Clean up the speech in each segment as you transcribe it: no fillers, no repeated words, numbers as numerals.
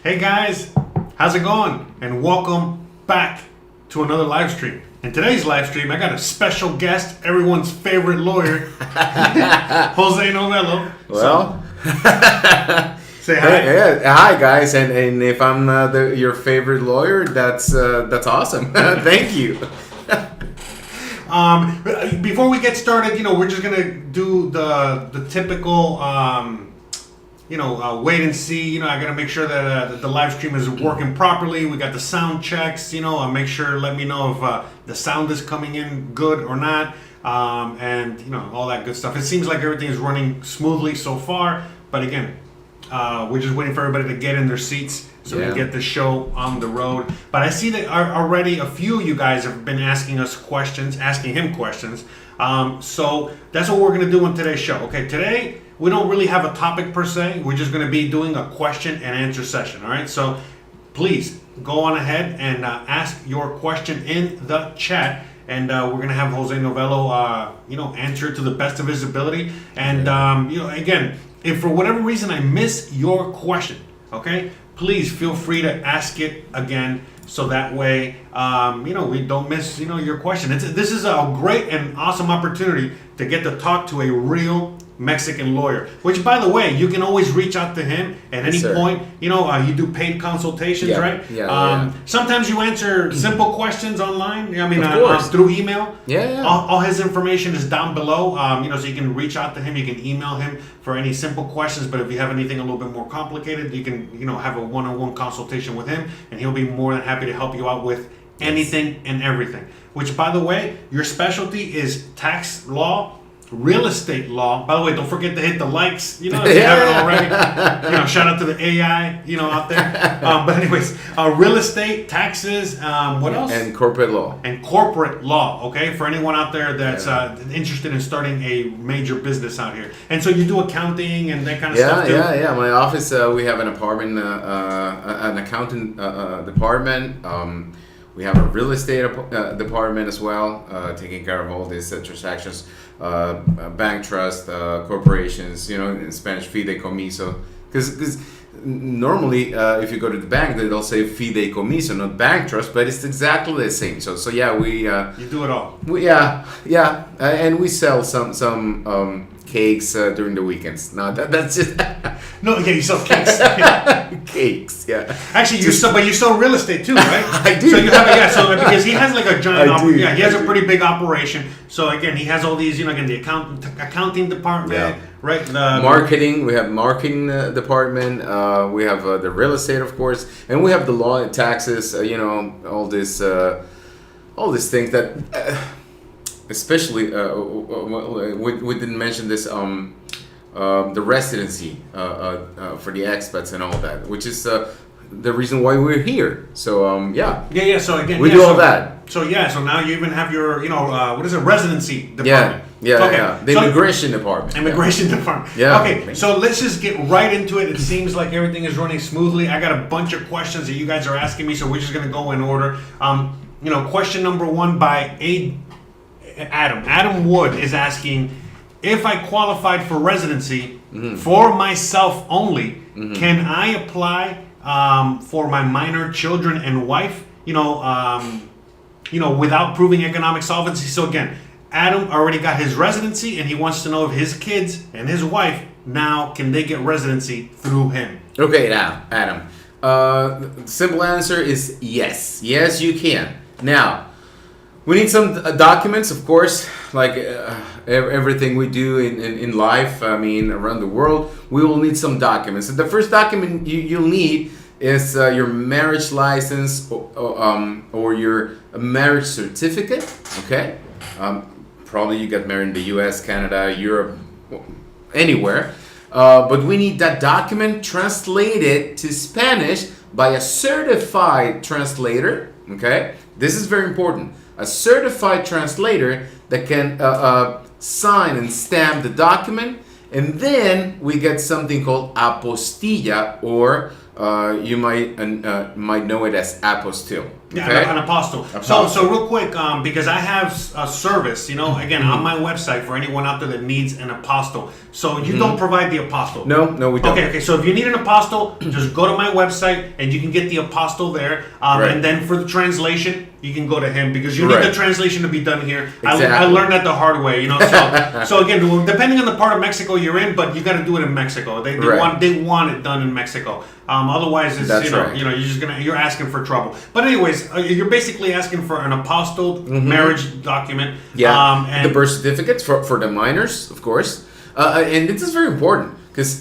Hey guys, how's it going? And welcome back to another live stream. In today's live stream, I got a special guest, everyone's favorite lawyer, Jose Novelo. Well, Say hi. yeah, hi guys, and if I'm your favorite lawyer, that's awesome. Thank you. Before we get started, we're just gonna do the typical, wait and see. I gotta make sure that the live stream is working properly. We got the sound checks. Make sure, let me know if the sound is coming in good or not, and all that good stuff. It seems like everything is running smoothly so far, but again, we're just waiting for everybody to get in their seats so we can get the show on the road. But I see that already a few of you guys have been asking him questions. So that's what we're going to do on today's show. Okay, today we don't really have a topic per se. We're just going to be doing a question and answer session. All right, so please go on ahead and ask your question in the chat. And we're going to have Jose Novelo, answer it to the best of his ability. And, again, if for whatever reason I miss your question, okay, please feel free to ask it again, so that way, we don't miss, your question. This is a great and awesome opportunity to get to talk to a real Mexican lawyer, which, by the way, you can always reach out to him at any point. You do paid consultations, right? Sometimes you answer simple questions online. Through email. All his information is down below. So you can reach out to him. You can email him for any simple questions. But if you have anything a little bit more complicated, you can, have a one-on-one consultation with him, and he'll be more than happy to help you out with anything and everything. Which, by the way, your specialty is tax law, real estate law. By the way, don't forget to hit the likes, if you haven't already. Shout out to the AI, out there. But anyways, real estate, taxes, what else? And corporate law. And corporate law, okay? For anyone out there that's interested in starting a major business out here. And so you do accounting and that kind of stuff too? Yeah. My office, we have an apartment, an accountant department. We have a real estate department as well, taking care of all these transactions, bank trust, corporations, in Spanish, fideicomiso. Because normally, if you go to the bank, they'll say fideicomiso, not bank trust, but it's exactly the same. So we... you do it all. And we sell some cakes during the weekends. No, that's just... you sell cakes. Cakes, yeah. Actually, you sell real estate too, right? I do. So you have because he has like a giant he has a pretty big operation. So again, he has all these, again, the accounting department, right? The marketing, we have marketing department, we have the real estate, of course, and we have the law and taxes, all these things that especially we didn't mention this the residency for the expats and all that, which is the reason why we're here. So So again, we do all that. So now you even have your what is it, residency department? The immigration department. Department. Yeah. Okay, so let's just get right into it. It seems like everything is running smoothly. I got a bunch of questions that you guys are asking me, so we're just gonna go in order. Question number one by Adam. Adam Wood is asking, if I qualified for residency for myself only, can I apply for my minor children and wife? Without proving economic solvency. So again, Adam already got his residency, and he wants to know if his kids and his wife now can they get residency through him. Okay, now Adam. The simple answer is yes. Yes, you can. Now, we need some documents, of course, like everything we do in life, around the world, we will need some documents. And the first document you'll need is your marriage license or your marriage certificate, okay? Probably you got married in the US, Canada, Europe, anywhere. But we need that document translated to Spanish by a certified translator, okay? This is very important. A certified translator that can sign and stamp the document And then we get something called apostilla, or you might know it as apostille. Yeah, Okay? an apostle. So real quick, because I have a service, again, on my website for anyone out there that needs an apostle. So you don't provide the apostle. No, we don't. Okay. So if you need an apostle, just go to my website and you can get the apostle there. Right. And then for the translation, you can go to him because you need Right. the translation to be done here. Exactly. I learned that the hard way, So again, depending on the part of Mexico you're in, but you got to do it in Mexico. They Right. want it done in Mexico. Otherwise, it's That's right. you're asking for trouble. But anyways, you're basically asking for an apostille marriage document. Yeah, and the birth certificates for the minors, of course. And this is very important because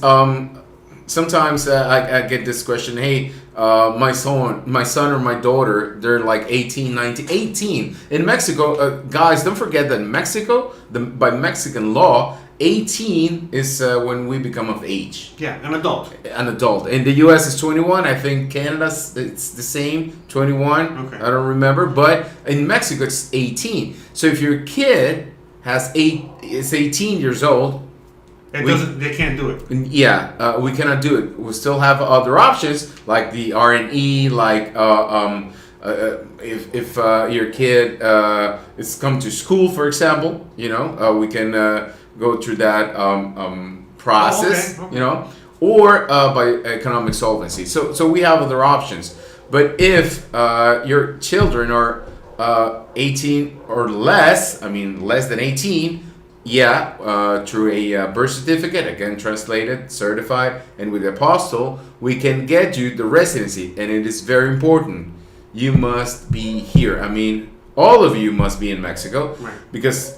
sometimes I get this question, hey, my son or my daughter, they're like 18, 19, 18. In Mexico, guys, don't forget that in Mexico, by Mexican law, 18 is when we become of age. Yeah, an adult. An adult. In the US is 21. I think Canada's it's the same, 21. Okay. I don't remember, but in Mexico it's 18. So if your kid is 18 years old, They can't do it. yeah, we cannot do it. We still have other options like the RNE, like if your kid is come to school, for example, we can go through that process, okay. Or by economic solvency. So we have other options. But if your children are 18 or less, less than 18, through a birth certificate, again translated, certified, and with the apostille, we can get you the residency. And it is very important. You must be here. All of you must be in Mexico, right. Because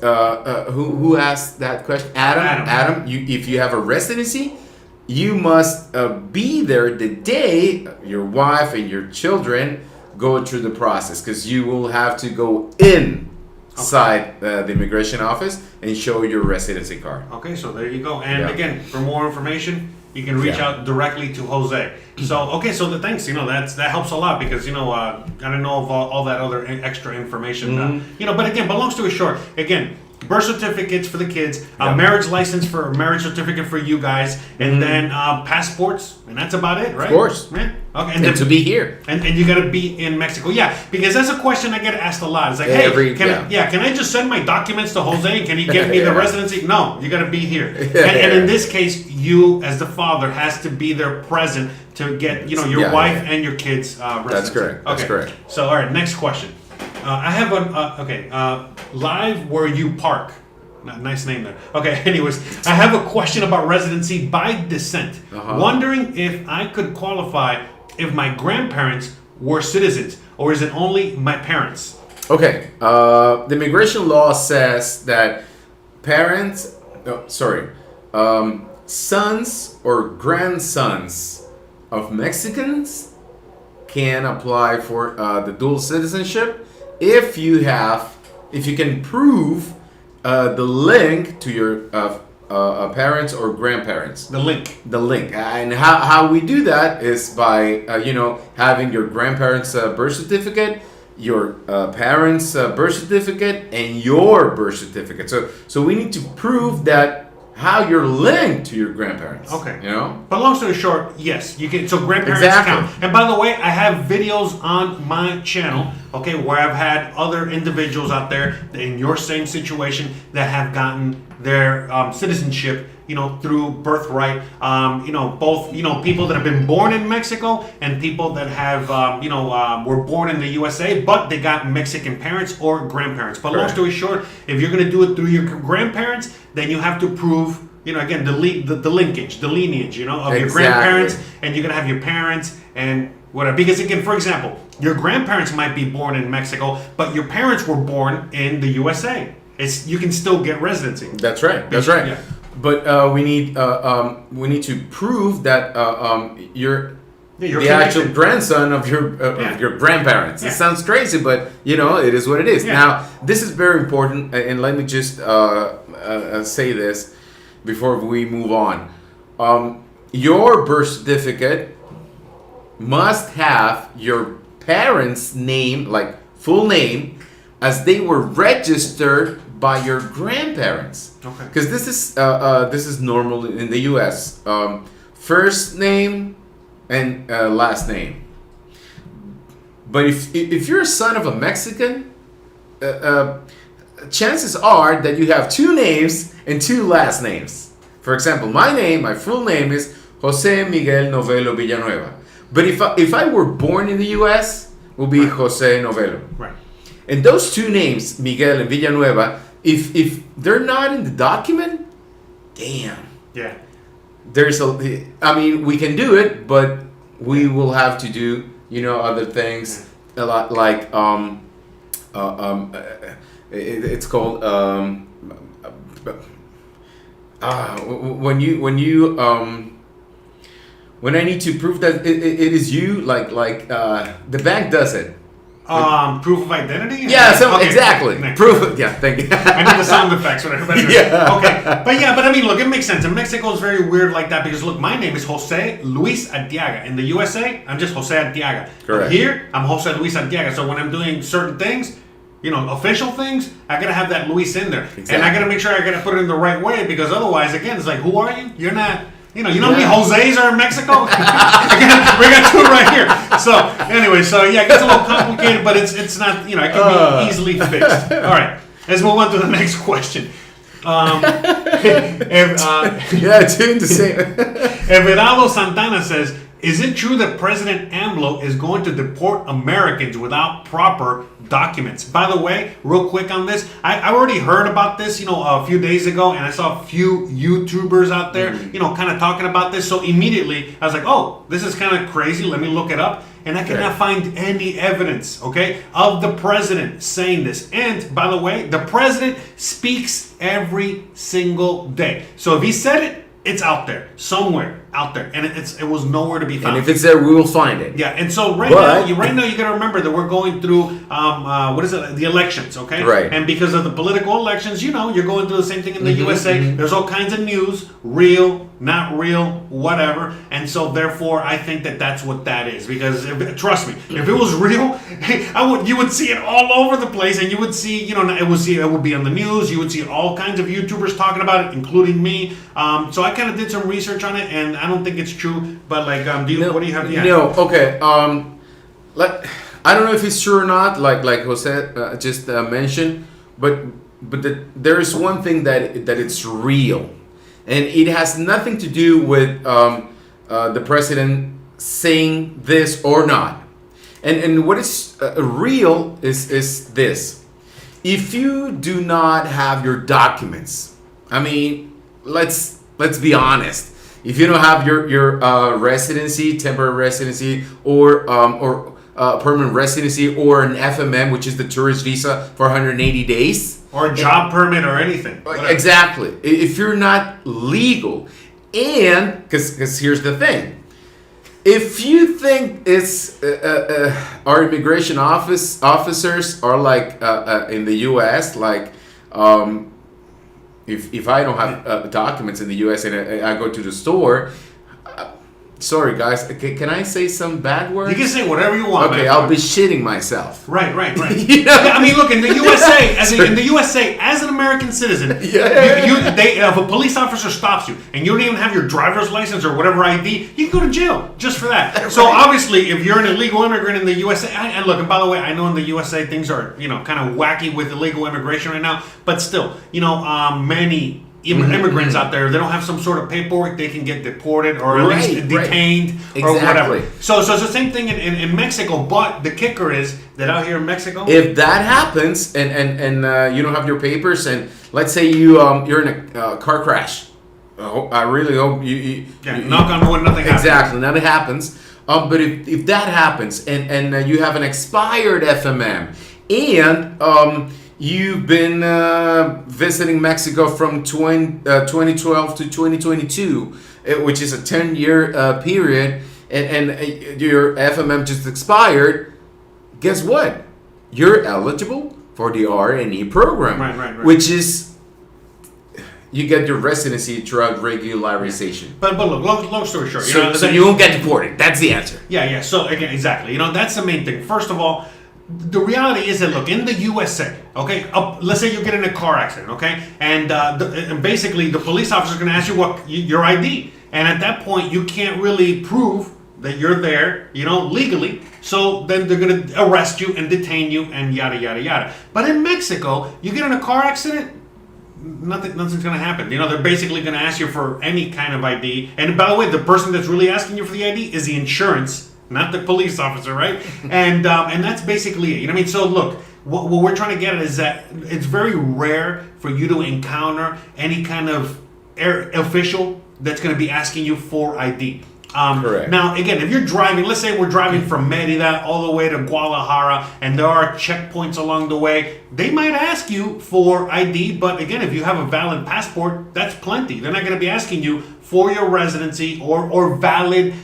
who asked that question? Adam. If you have a residency, you must be there the day your wife and your children go through the process, because you will have to go inside the immigration office and show your residency card. Okay, so there you go. And again, for more information, you can reach out directly to Jose. So thanks. That helps a lot because I didn't know of all that other extra information. But long story short, again, birth certificates for the kids, marriage license for marriage certificate for you guys, and then passports, and that's about it, right? Of course. Yeah. Okay. And to be here. And you got to be in Mexico. Yeah, because that's a question I get asked a lot. It's like, can I just send my documents to Jose and can he get me the residency? No, you got to be here. And in this case, you as the father has to be there present to get your wife and your kids residency. That's correct. That's correct. So all right, next question. I have live where you park. Nice name there. Okay, anyways, I have a question about residency by descent. Wondering if I could qualify if my grandparents were citizens, or is it only my parents? Okay, the immigration law says that sons or grandsons of Mexicans can apply for the dual citizenship if you can prove the link to your parents or grandparents. The link. And how we do that is by having your grandparents' birth certificate, your parents' birth certificate, and your birth certificate. So we need to prove that how you're linked to your grandparents. Okay. But long story short, yes, you can. So grandparents count. And by the way, I have videos on my channel, where I've had other individuals out there in your same situation that have gotten their citizenship, through birthright. Both, people that have been born in Mexico and people that have, were born in the USA, but they got Mexican parents or grandparents. But long story short, if you're going to do it through your grandparents, then you have to prove, again, the linkage, the lineage, of your grandparents, and you're going to have your parents and whatever. Because again, for example, your grandparents might be born in Mexico, but your parents were born in the USA. You can still get residency. That's right. Yeah. But we need to prove that you're the actual grandson of your grandparents. It sounds crazy, but it is what it is. Now, this is very important, and let me just say this before we move on. Your birth certificate must have your parents' name, like full name, as they were registered by your grandparents. Okay. Because this is normal in the U.S. First name and last name. But if you're a son of a Mexican, chances are that you have 2 names and 2 last names. For example, my full name is Jose Miguel Novelo Villanueva. But if I were born in the U.S., it would be Jose Novelo. Right. And those 2 names, Miguel and Villanueva, if they're not in the document, damn. Yeah. We can do it, but we will have to do, other things a lot like it's called when I need to prove that it is you, like the bank does it. Proof of identity? Yeah, Okay. exactly. Proof. Yeah, thank you. I need the sound effects for everybody. Yeah. Okay. But I mean, look, it makes sense. And Mexico is very weird like that because, look, my name is Jose Luis Arteaga. In the USA, I'm just Jose Arteaga. Correct. Here, I'm Jose Luis Arteaga. So when I'm doing certain things, official things, I gotta have that Luis in there. Exactly. And I gotta make sure I gotta put it in the right way because otherwise, again, it's like, who are you? You're not... You know how many Jose's are in Mexico? we got 2 right here. So anyway, it gets a little complicated, but it's not, it can be easily fixed. All right, let's move on to the next question. Doing the same. Everaldo Santana says, is it true that President AMLO is going to deport Americans without proper documents? By the way, real quick on this, I already heard about this, a few days ago, and I saw a few YouTubers out there, kind of talking about this. So immediately, I was like, oh, this is kind of crazy. Let me look it up. And I cannot find any evidence, of the president saying this. And by the way, the president speaks every single day. So if he said it, it's out there somewhere out there, and it was nowhere to be found. And if it's there, we will find it. Yeah, and so right now you got to remember that we're going through the elections, okay? Right. And because of the political elections, you're going through the same thing in the USA. There's all kinds of news, real, not real, whatever, and so therefore I think that that's what that is. Because trust me, if it was real, you would see it all over the place, and you would see, it would be on the news. You would see all kinds of YouTubers talking about it, including me. So I kind of did some research on it, and I don't think it's true. But what do you have? Yeah. No, okay. I don't know if it's true or not. Like Jose just mentioned, but there is one thing that it's real, and it has nothing to do with the president saying this or not. And what is real is this: if you do not have your documents, I mean, let's be honest. If you don't have your residency, temporary residency, or permanent residency, or an FMM, which is the tourist visa for 180 days, or a job permit or anything. Whatever. Exactly. If you're not legal, and because here's the thing, if you think it's our immigration officers are like in the U.S. like. If I don't have documents in the U.S. and I go to the store, sorry guys, can I say some bad words? You can say whatever you want. Okay, I'll be shitting myself. Right. Yeah, I mean, look, in the USA, as an American citizen, if a police officer stops you and you don't even have your driver's license or whatever ID, you can go to jail just for that. Right. So obviously, if you're an illegal immigrant in the USA, and look, and by the way, I know in the USA things are kind of wacky with illegal immigration right now, but still, many immigrants out there, they don't have some sort of paperwork, they can get deported or at least detained or whatever. So it's the same thing in Mexico, but the kicker is that out here in Mexico, if that happens and you don't have your papers, and let's say you're in a car crash, I really hope you knock on wood, nothing happens. Exactly, nothing happens. But if that happens and you have an expired FMM and you've been visiting Mexico from 2012 to 2022, which is a 10-year period, and your FMM just expired, guess what? You're eligible for the R&E program, right. which is you get your residency throughout regularization. But look, long story short, so you won't get deported. That's the answer. Yeah. So again, exactly. That's the main thing. First of all, the reality is that, look, in the USA, okay, let's say you get in a car accident, okay, and basically the police officer is going to ask you your ID, and at that point you can't really prove that you're there, legally. So then they're going to arrest you and detain you and yada yada yada. But in Mexico, you get in a car accident, nothing's going to happen. They're basically going to ask you for any kind of ID. And by the way, the person that's really asking you for the ID is the insurance, not the police officer, right? And that's basically it. You know what I mean? So look, what we're trying to get at is that it's very rare for you to encounter any kind of official that's going to be asking you for ID. Correct. Now, again, if you're driving, let's say we're driving from Merida all the way to Guadalajara, and there are checkpoints along the way, they might ask you for ID, but again, if you have a valid passport, that's plenty. They're not going to be asking you for your residency or valid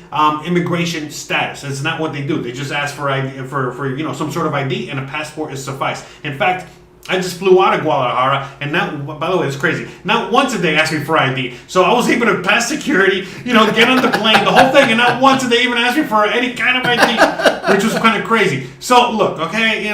immigration status. That's not what they do. They just ask for ID, for some sort of ID, and a passport is suffice. In fact, I just flew out of Guadalajara, and now, by the way, it's crazy. Not once a day asked me for ID. So I was able to pass security, get on the plane, the whole thing, and not once a day even asked me for any kind of ID, which was kind of crazy. So look, okay,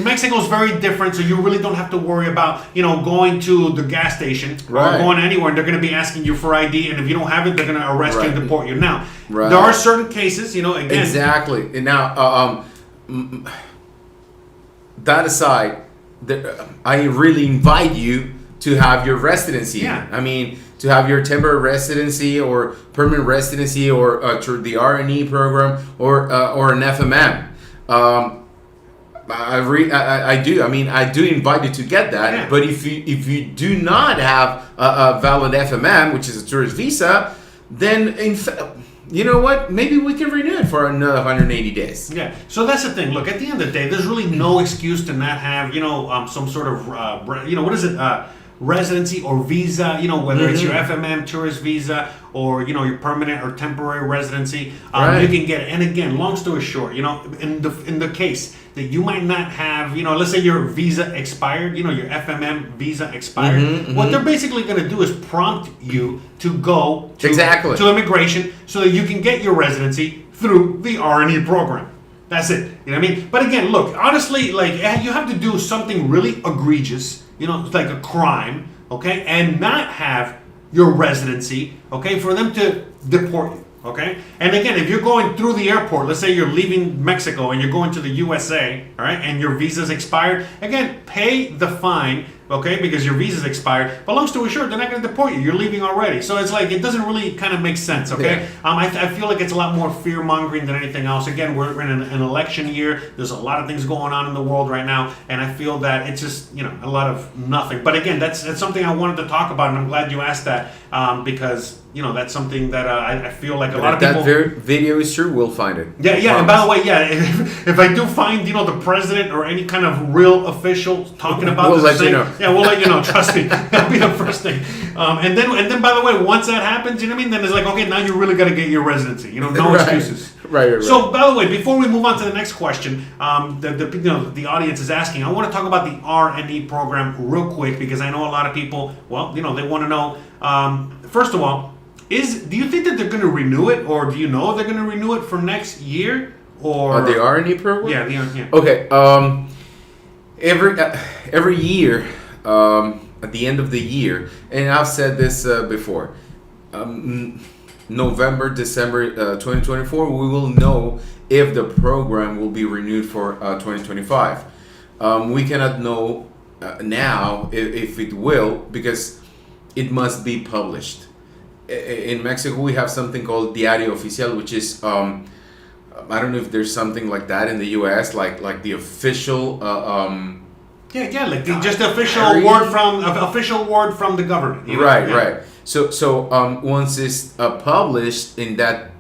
Mexico's very different, so you really don't have to worry about, going to the gas station or going anywhere, and they're going to be asking you for ID, and if you don't have it, they're going to arrest you and deport you. Now, there are certain cases, again. Exactly. And now, that aside, I really invite you to have your residency. Yeah. I mean, to have your temporary residency or permanent residency or through the R&E program or an FMM. I do. I mean, I do invite you to get that. Yeah. But if you do not have a valid FMM, which is a tourist visa, then you know what? Maybe we can renew it for another 180 days. Yeah. So that's the thing. Look, at the end of the day, there's really no excuse to not have, some sort of, what is it? Residency or visa, whether it's your FMM tourist visa or, your permanent or temporary residency, you can get it. And again, long story short, in the case that you might not have, let's say your visa expired, your FMM visa expired, what they're basically going to do is prompt you to go to immigration so that you can get your residency through the R&E program. That's it. You know what I mean? But again, look, honestly, like, you have to do something really egregious, like a crime, okay, and not have your residency, okay, for them to deport you, okay? And again, if you're going through the airport, let's say you're leaving Mexico and you're going to the USA, all right, and your visa's expired, again, pay the fine, okay, because your visa's expired. But long story short, they're not going to deport you. You're leaving already. So it's like, it doesn't really kind of make sense, okay? Yeah. I feel like it's a lot more fear-mongering than anything else. Again, we're in an election year. There's a lot of things going on in the world right now, and I feel that it's just, a lot of nothing. But again, that's something I wanted to talk about, and I'm glad you asked that, because, that's something that I feel like a lot of people... If that video is true, we'll find it. Yeah, and by the way, if I do find, the president or any kind of real official talking about this, let you know. Yeah, we'll let you know. Trust me, that'll be the first thing. And then, by the way, once that happens, you know what I mean? Then it's like, okay, now you really got to get your residency. No excuses. Right. So, by the way, before we move on to the next question, the audience is asking. I want to talk about the R&E program real quick because I know a lot of people. Well, they want to know. First of all, do you think that they're going to renew it, or do you know they're going to renew it for next year? Or the R&E program? Yeah. Okay. Every year, at the end of the year, and I've said this before, November, December 2024, we will know if the program will be renewed for 2025. We cannot know now if it will, because it must be published. In Mexico, we have something called Diario Oficial, which is I don't know if there's something like that in the U.S., like the official. Like just the official word from the government. Right. So once it's published in that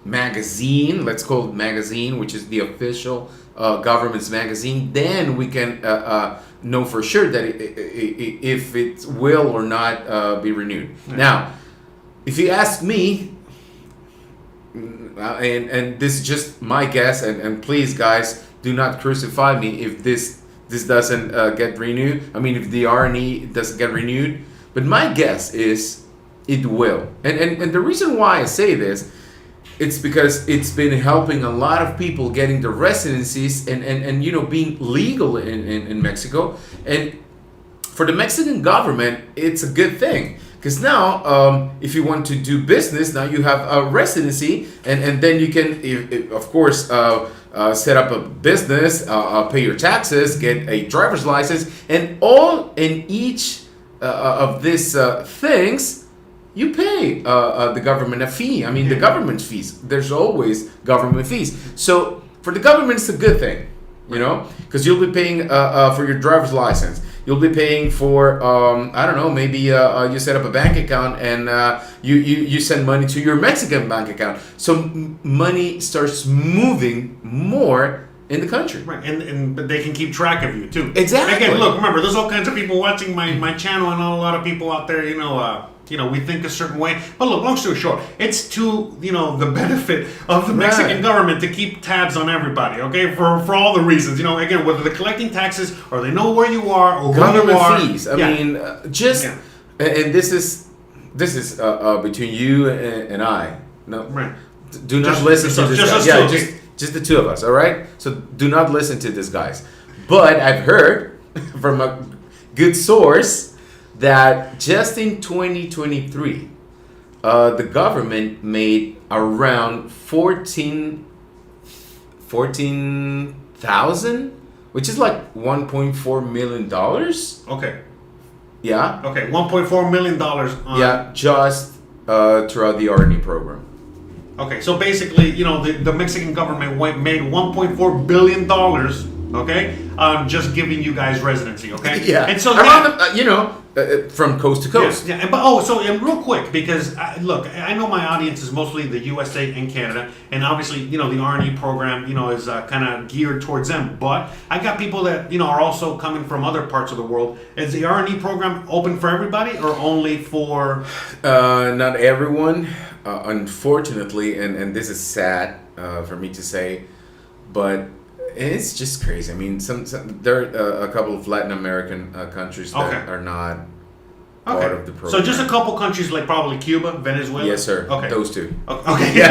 magazine, let's call it magazine, which is the official government's magazine, then we can know for sure that if it will or not be renewed. Right. Now, if you ask me, and this is just my guess, and please, guys, do not crucify me if this doesn't get renewed. I mean, if the R&E doesn't get renewed, but my guess is it will. And the reason why I say this It's because it's been helping a lot of people getting the residencies and being legal in Mexico. And for the Mexican government, it's a good thing. Because now, if you want to do business, now you have a residency, and then you can, of course, set up a business, pay your taxes, get a driver's license, and all in each of these things, you pay the government a fee. I mean, the government's fees. There's always government fees. So for the government, it's a good thing, because you'll be paying for your driver's license. You'll be paying for, I don't know, maybe you set up a bank account and you send money to your Mexican bank account. So money starts moving more in the country. Right, but they can keep track of you too. Exactly. Again, look, remember, there's all kinds of people watching my channel, and a lot of people out there, we think a certain way. But look, long story short, it's to, the benefit of the Mexican government to keep tabs on everybody, okay? For all the reasons, again, whether they're collecting taxes or they know where you are or who you are. Fees. I mean, and this is between you and I. No, right. Do not listen to this guy. Just the two of us, all right? So do not listen to these guys. But I've heard from a good source that just in 2023, the government made around 14,000, which is like $1.4 million. Okay. Yeah. Okay, $1.4 million on... just throughout the R&D program. Okay, so basically, the Mexican government made $1.4 billion, okay, just giving you guys residency, okay? Yeah. And so around, from coast to coast. Yeah. But real quick, because look, I know my audience is mostly the USA and Canada, and obviously, the R&E program, is kind of geared towards them. But I got people that are also coming from other parts of the world. Is the R&E program open for everybody, or only for? Not everyone, unfortunately, and this is sad for me to say, but. It's just crazy. I mean, there are a couple of Latin American countries that are not part of the program. So just a couple countries, like probably Cuba, Venezuela? Yes, sir. Okay. Those two. Okay.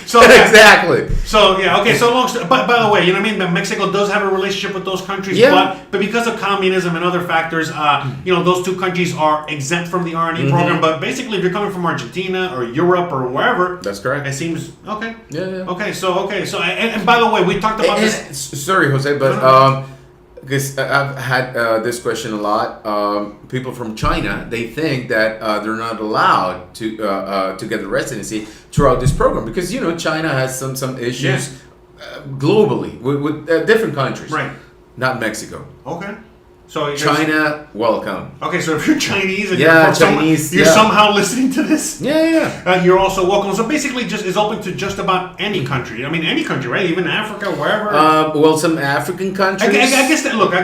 So exactly. So okay. So but by the way, that Mexico does have a relationship with those countries. Yeah. But because of communism and other factors, those two countries are exempt from the R&E program. But basically, if you're coming from Argentina or Europe or wherever, that's correct. It seems okay. Yeah. Okay. So and by the way, we talked about this. Sorry, Jose, but because I've had this question a lot. People from China, they think that they're not allowed to get the residency throughout this program because China has some issues globally with different countries. Right. Not Mexico. Okay. So China, welcome. Okay, so if you're Chinese and you're somehow listening to this, you're also welcome. So basically, just is open to just about any country. I mean, any country, right? Even Africa, wherever. Some African countries. I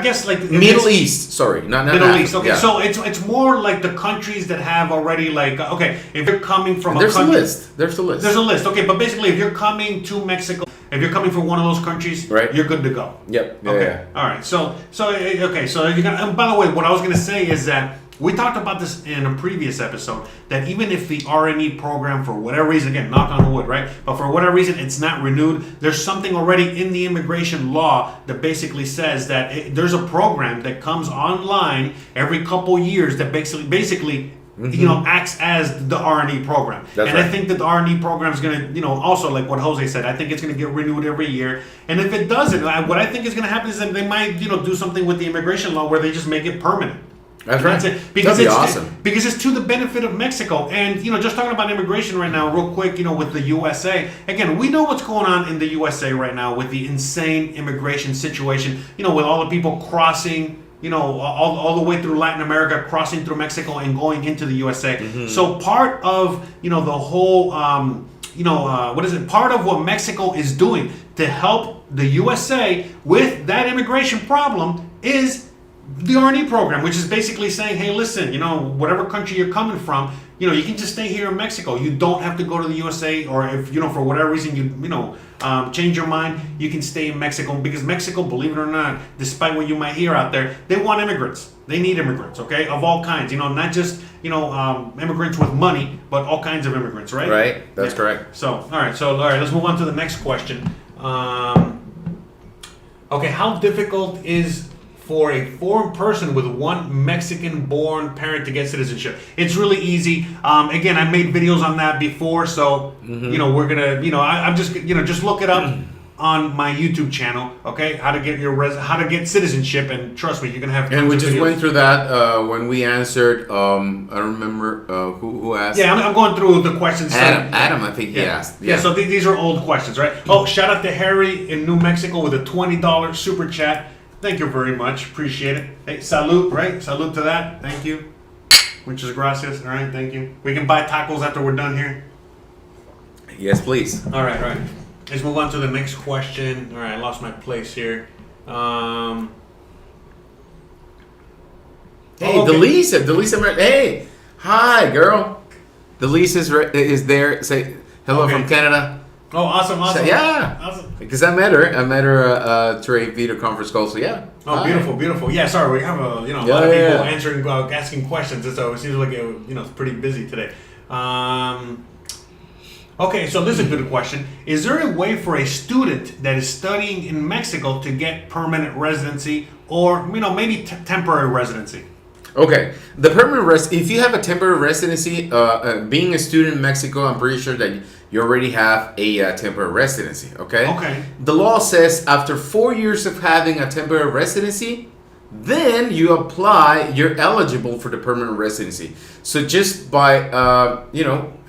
guess like Middle East. Sorry, not Middle Africa. East. Okay, so it's more like the countries that have already if you're coming from There's a list. There's a list. Okay, but basically, if you're coming to Mexico. If you're coming from one of those countries, you're good to go. Yep. Okay. All right. So you're gonna. And by the way, what I was gonna say is that we talked about this in a previous episode. That even if the R&E program, for whatever reason, again, knock on wood, right? But for whatever reason, it's not renewed. There's something already in the immigration law that basically says that there's a program that comes online every couple years that basically. Acts as the R&E program. That's right. I think that the R&E program is going to, also like what Jose said, I think it's going to get renewed every year. And if it doesn't, what I think is going to happen is that they might, do something with the immigration law where they just make it permanent. That's right. That's it. Because That'd be it's awesome. Because it's to the benefit of Mexico. And, just talking about immigration right now, real quick, with the USA. Again, we know what's going on in the USA right now with the insane immigration situation, with all the people crossing all the way through Latin America, crossing through Mexico and going into the USA. So part of, the whole, part of what Mexico is doing to help the USA with that immigration problem is the R&E program, which is basically saying, hey, listen, whatever country you're coming from, you can just stay here in Mexico. You don't have to go to the USA, or if, for whatever reason you change your mind, you can stay in Mexico, because Mexico, believe it or not, despite what you might hear out there, they want immigrants. They need immigrants, okay, of all kinds. Not just immigrants with money, but all kinds of immigrants, right? Right. That's correct. So, all right. Let's move on to the next question. Okay, how difficult is for a foreign person with one Mexican-born parent to get citizenship? It's really easy. Again, I made videos on that before, so we're gonna, I'm just, just look it up on my YouTube channel. Okay, how to get citizenship, and trust me, you're gonna have. And we just videos. went through that when we answered. I don't remember who asked. Yeah, I'm going through the questions. Adam, I think he asked. Yeah, so these are old questions, right? Oh, shout out to Harry in New Mexico with a $20 super chat. Thank you very much. Appreciate it. Hey, salute, right? Salute to that. Thank you. Muchas gracias. All right, thank you. We can buy tacos after we're done here. Yes, please. All right. Let's move on to the next question. All right, I lost my place here. Hey, Delisa. Hey, hi, girl. Delisa is there. Say hello from Canada. Oh, awesome. Yeah. Awesome. Because I met her through a video conference call. So yeah. Oh, hi. Beautiful. Yeah, sorry, we have a lot of people answering, asking questions, so it seems like it's pretty busy today. Okay, so this is a good question. Is there a way for a student that is studying in Mexico to get permanent residency, or maybe temporary residency? Okay, the permanent if you have a temporary residency, being a student in Mexico, I'm pretty sure that you already have a temporary residency. Okay. Okay. The law says after 4 years of having a temporary residency, then you apply. You're eligible for the permanent residency. So just by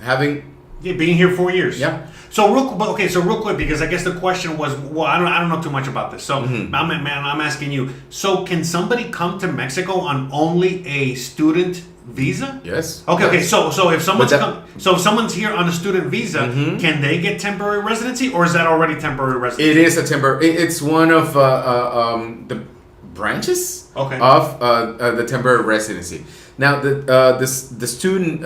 having being here 4 years. Yeah. So real quick, because I guess the question was, well, I don't know too much about this. So I'm asking you. So can somebody come to Mexico on only a student visa? Yes. Okay. So if someone's here on a student visa, can they get temporary residency, or is that already temporary residency? It is a temporary. It's one of the branches of the temporary residency. Now, the student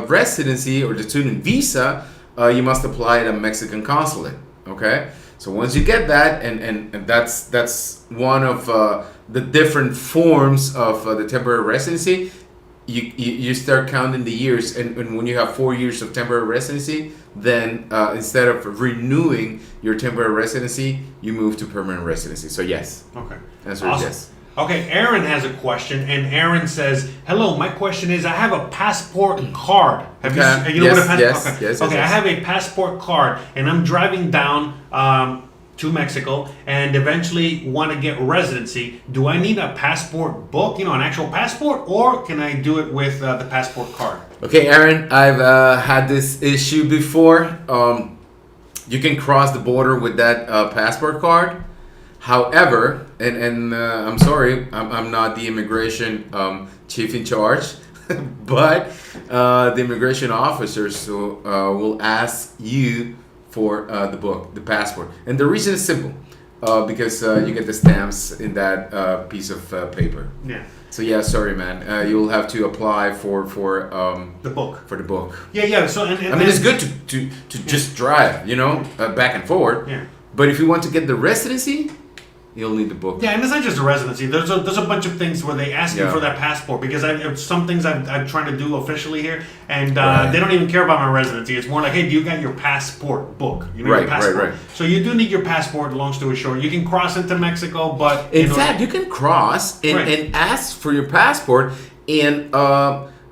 residency or the student visa, you must apply at a Mexican consulate. Okay, so once you get that, and that's one of the different forms of the temporary residency. You start counting the years, and when you have 4 years of temporary residency, then instead of renewing your temporary residency, you move to permanent residency. So yes. Okay. Answer is yes. Okay, Aaron has a question, and Aaron says, "Hello, my question is, I have a passport card. Have you know what a passport? Yes. I have a passport card, and I'm driving down to Mexico, and eventually want to get residency. Do I need a passport book, an actual passport, or can I do it with the passport card?" Okay, Aaron, I've had this issue before. You can cross the border with that passport card. However, and I'm sorry, I'm not the immigration chief in charge, but the immigration officers will ask you for the book, the passport. And the reason is simple, because you get the stamps in that piece of paper. Yeah. So yeah, sorry, man. You'll have to apply for the book. For the book. Yeah. So and I mean, it's good to just drive, back and forward. Yeah. But if you want to get the residency, you'll need the book. Yeah, and it's not just a residency. There's a bunch of things where they ask you for that passport, because some things I'm trying to do officially here, and they don't even care about my residency. It's more like, hey, do you got your passport book? Your passport. Right. So you do need your passport. Long story short, you can cross into Mexico, but in fact, you can cross and ask for your passport, and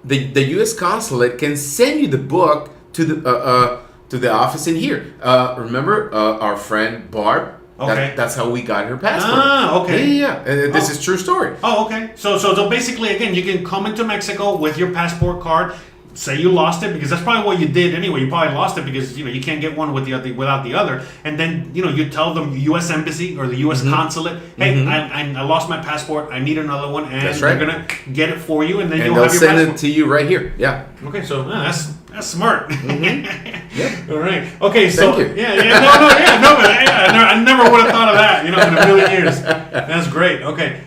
the U.S. consulate can send you the book to the office in here. Remember our friend Barb? Okay. That's how we got her passport. Ah, okay. Yeah. This is true story. Oh, okay. So basically, again, you can come into Mexico with your passport card. Say you lost it, because that's probably what you did anyway. You probably lost it because you can't get one without the other. And then you tell them U.S. Embassy or the U.S. consulate, hey, I lost my passport. I need another one, and they're gonna get it for you, and then you'll have your passport. They'll send it to you right here. Yeah. Okay, so that's smart. Yeah. All right. Okay. So thank you. I never would have thought of that. In a million years. That's great. Okay.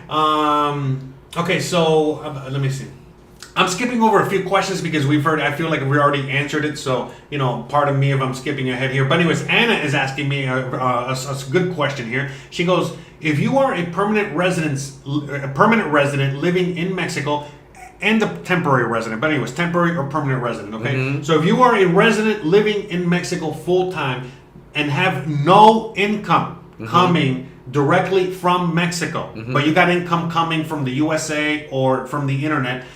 Okay. So let me see. I'm skipping over a few questions because I feel like we already answered it. So, pardon me if I'm skipping ahead here. But anyways, Anna is asking me a good question here. She goes, if you are a permanent resident living in Mexico, and the temporary resident. But anyways, temporary or permanent resident, okay? So if you are a resident living in Mexico full time and have no income coming directly from Mexico, but you got income coming from the USA or from the internet,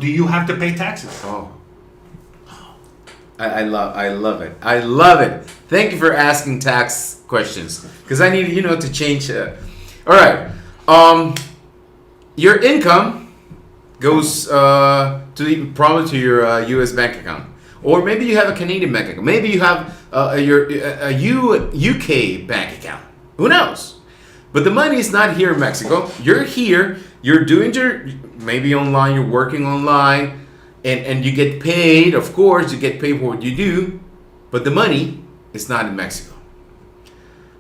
do you have to pay taxes? Oh. I love it. I love it. Thank you for asking tax questions, because I need to change. All right. Your income goes probably to your U.S. bank account, or maybe you have a Canadian bank account. Maybe you have a UK bank account. Who knows? But the money is not here in Mexico. You're here. You're doing maybe online. You're working online. And you get paid, of course, you get paid for what you do, but the money is not in Mexico.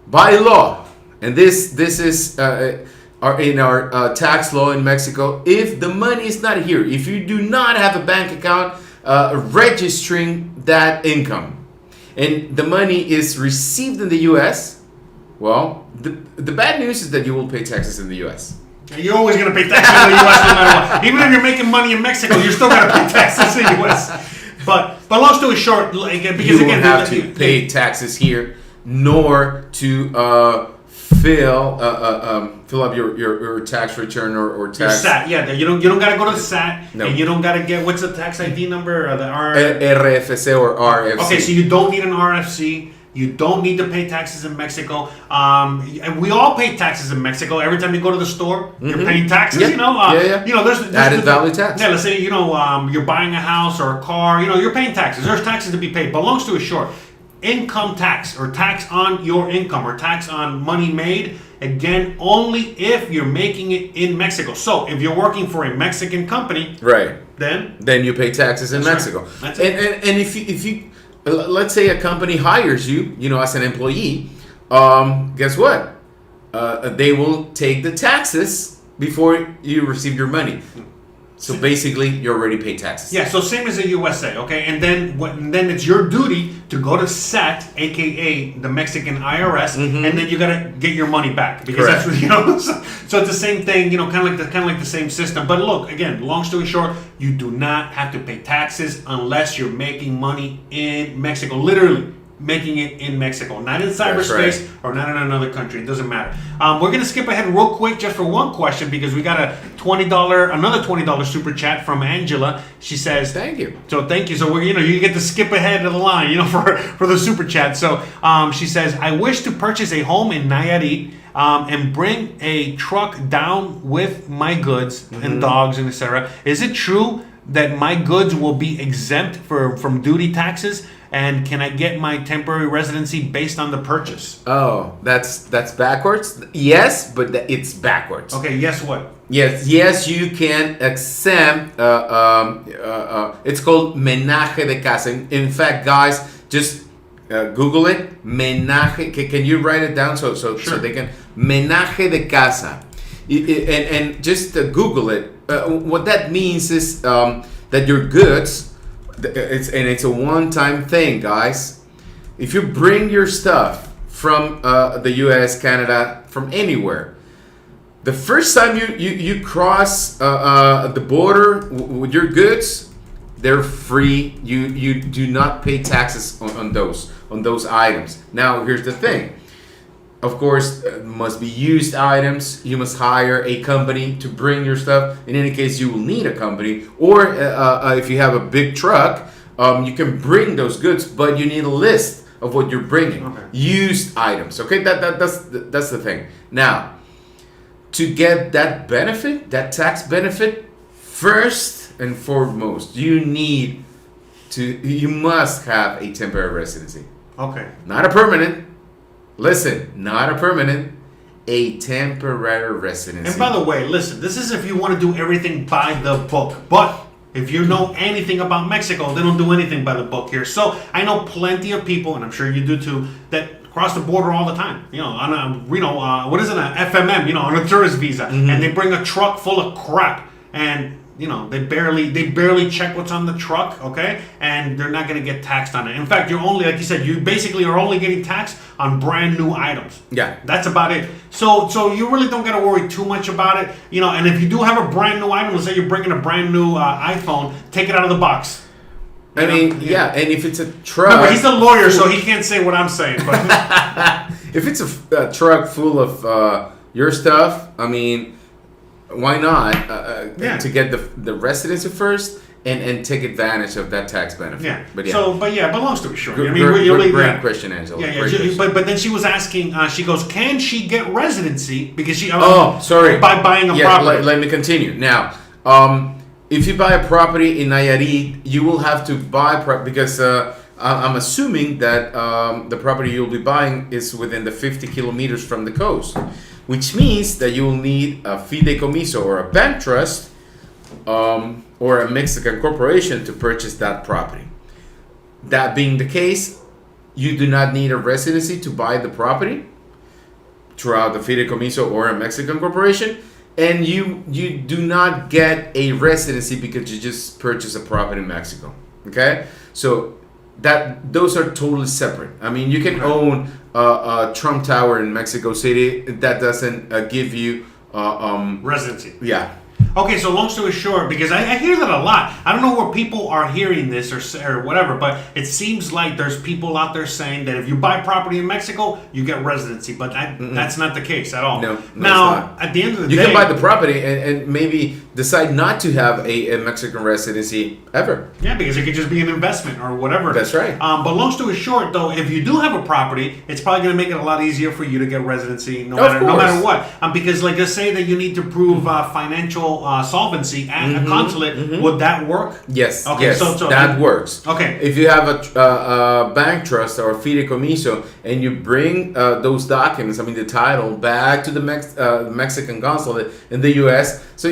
By law, and this is in our tax law in Mexico, if the money is not here, if you do not have a bank account registering that income, and the money is received in the U.S., well, the bad news is that you will pay taxes in the U.S. You're always going to pay taxes in the U.S. no matter what. Even if you're making money in Mexico, you're still going to pay taxes in the U.S. But long story short, because you don't have to pay taxes here, nor to fill up your tax return or tax. Your SAT, yeah. You don't got to go to the SAT, no. And you don't got to get, what's the tax ID number? The RFC or RFC. Okay, so you don't need an RFC. You don't need to pay taxes in Mexico. And we all pay taxes in Mexico. Every time you go to the store, you're paying taxes. Yeah. There's added value tax. Yeah, let's say you're buying a house or a car. You're paying taxes. There's taxes to be paid. But long story short, income tax or tax on your income or tax on money made, again, only if you're making it in Mexico. So if you're working for a Mexican company, right, then you pay taxes in Mexico. Right. That's it. And if you let's say a company hires you, as an employee, guess what? They will take the taxes before you receive your money. So basically, you already pay taxes. Yeah, so same as the USA, okay? And then it's your duty to go to SAT, aka the Mexican IRS, and then you gotta get your money back because Correct. that's what So it's the same thing, kind of like the same system. But look, again, long story short, you do not have to pay taxes unless you're making money in Mexico, literally making it in Mexico, not in cyberspace or not in another country. It doesn't matter. We're gonna skip ahead real quick just for one question because we got another $20 super chat from Angela. She says, "Thank you." So thank you. So we're you get to skip ahead of the line, for the super chat. So she says, I wish to purchase a home in Nayarit and bring a truck down with my goods and dogs and etc. Is it true that my goods will be exempt from duty taxes? And can I get my temporary residency based on the purchase? Oh, that's backwards. Yes, but it's backwards. Okay, yes, what? Yes, you can exempt. It's called menaje de casa. In fact, guys, just Google it. Menaje. Can you write it down so they can? Menaje de casa, and just Google it. What that means is that your goods. It's a one-time thing, guys. If you bring your stuff from the U.S., Canada, from anywhere, the first time you cross the border with your goods, they're free. You do not pay taxes on those items. Now, here's the thing. Of course, must be used items. You must hire a company to bring your stuff. In any case, you will need a company. Or if you have a big truck, you can bring those goods, but you need a list of what you're bringing. Okay. Used items. Okay, that's the thing. Now, to get that benefit, that tax benefit, first and foremost, you must have a temporary residency. Okay. Not a permanent. Listen, not a permanent, a temporary residency. And by the way, listen, this is if you want to do everything by the book. But if you know anything about Mexico, they don't do anything by the book here. So I know plenty of people, and I'm sure you do too, that cross the border all the time. On a, what is it, an FMM, on a tourist visa. And they bring a truck full of crap. And they barely check what's on the truck, okay, and they're not going to get taxed on it. In fact, you're only, like you said, you basically are only getting taxed on brand new items. Yeah, that's about it. So you really don't got to worry too much about it, And if you do have a brand new item, let's say you're bringing a brand new iPhone, take it out of the box. And if it's a truck, remember, he's a lawyer, so he can't say what I'm saying. But if it's a truck full of your stuff, I mean, why not to get the residency first and take advantage of that tax benefit? Yeah. But long story short, great question, Angela. But then she was asking. She goes, "Can she get residency because she?" By buying a property. Let me continue now. If you buy a property in Nayarit, you will have to buy because I'm assuming that the property you'll be buying is within the 50 kilometers from the coast, which means that you will need a fideicomiso or a bank trust or a Mexican corporation to purchase that property. That being the case, you do not need a residency to buy the property throughout the fideicomiso or a Mexican corporation, and you do not get a residency because you just purchased a property in Mexico. Okay, so those are totally separate. I mean, you can own a Trump Tower in Mexico City. That doesn't give you residency. Yeah. Okay, so long story short, because I hear that a lot. I don't know where people are hearing this or whatever, but it seems like there's people out there saying that if you buy property in Mexico, you get residency, but that's not the case at all. No, now, at the end of the day... You can buy the property and maybe decide not to have a Mexican residency ever. Yeah, because it could just be an investment or whatever. That's right. But long story short, though, if you do have a property, it's probably going to make it a lot easier for you to get residency no matter what. Because, like, let's say that you need to prove financial solvency at a consulate. Would that work? Yes. Okay. Yes, so that works. Okay. If you have a bank trust or a fideicomiso and you bring those documents, I mean the title, back to the Mexican consulate in the U.S., so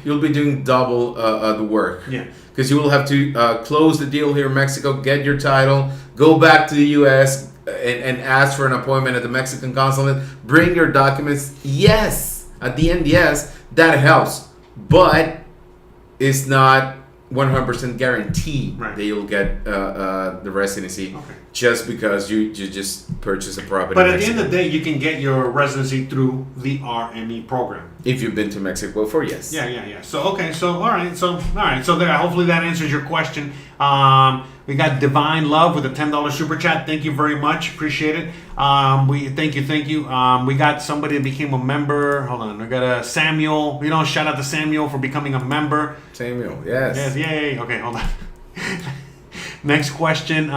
you'll be doing double the work. Yeah. Because you will have to close the deal here in Mexico, get your title, go back to the U.S. and ask for an appointment at the Mexican consulate, bring your documents. Yes. At the end, yes, that helps, but it's not 100% guaranteed that you'll get the residency just because you just purchase a property. But at the end of the day, you can get your residency through the RME program. If you've been to Mexico before, yes. Yeah. So all right. So there. Hopefully that answers your question. We got Divine Love with a $10 super chat. Thank you very much. Appreciate it. Thank you. We got somebody that became a member. Hold on. We got a Samuel. Shout out to Samuel for becoming a member. Samuel, yes. Yes, yay. Okay, hold on. Next question.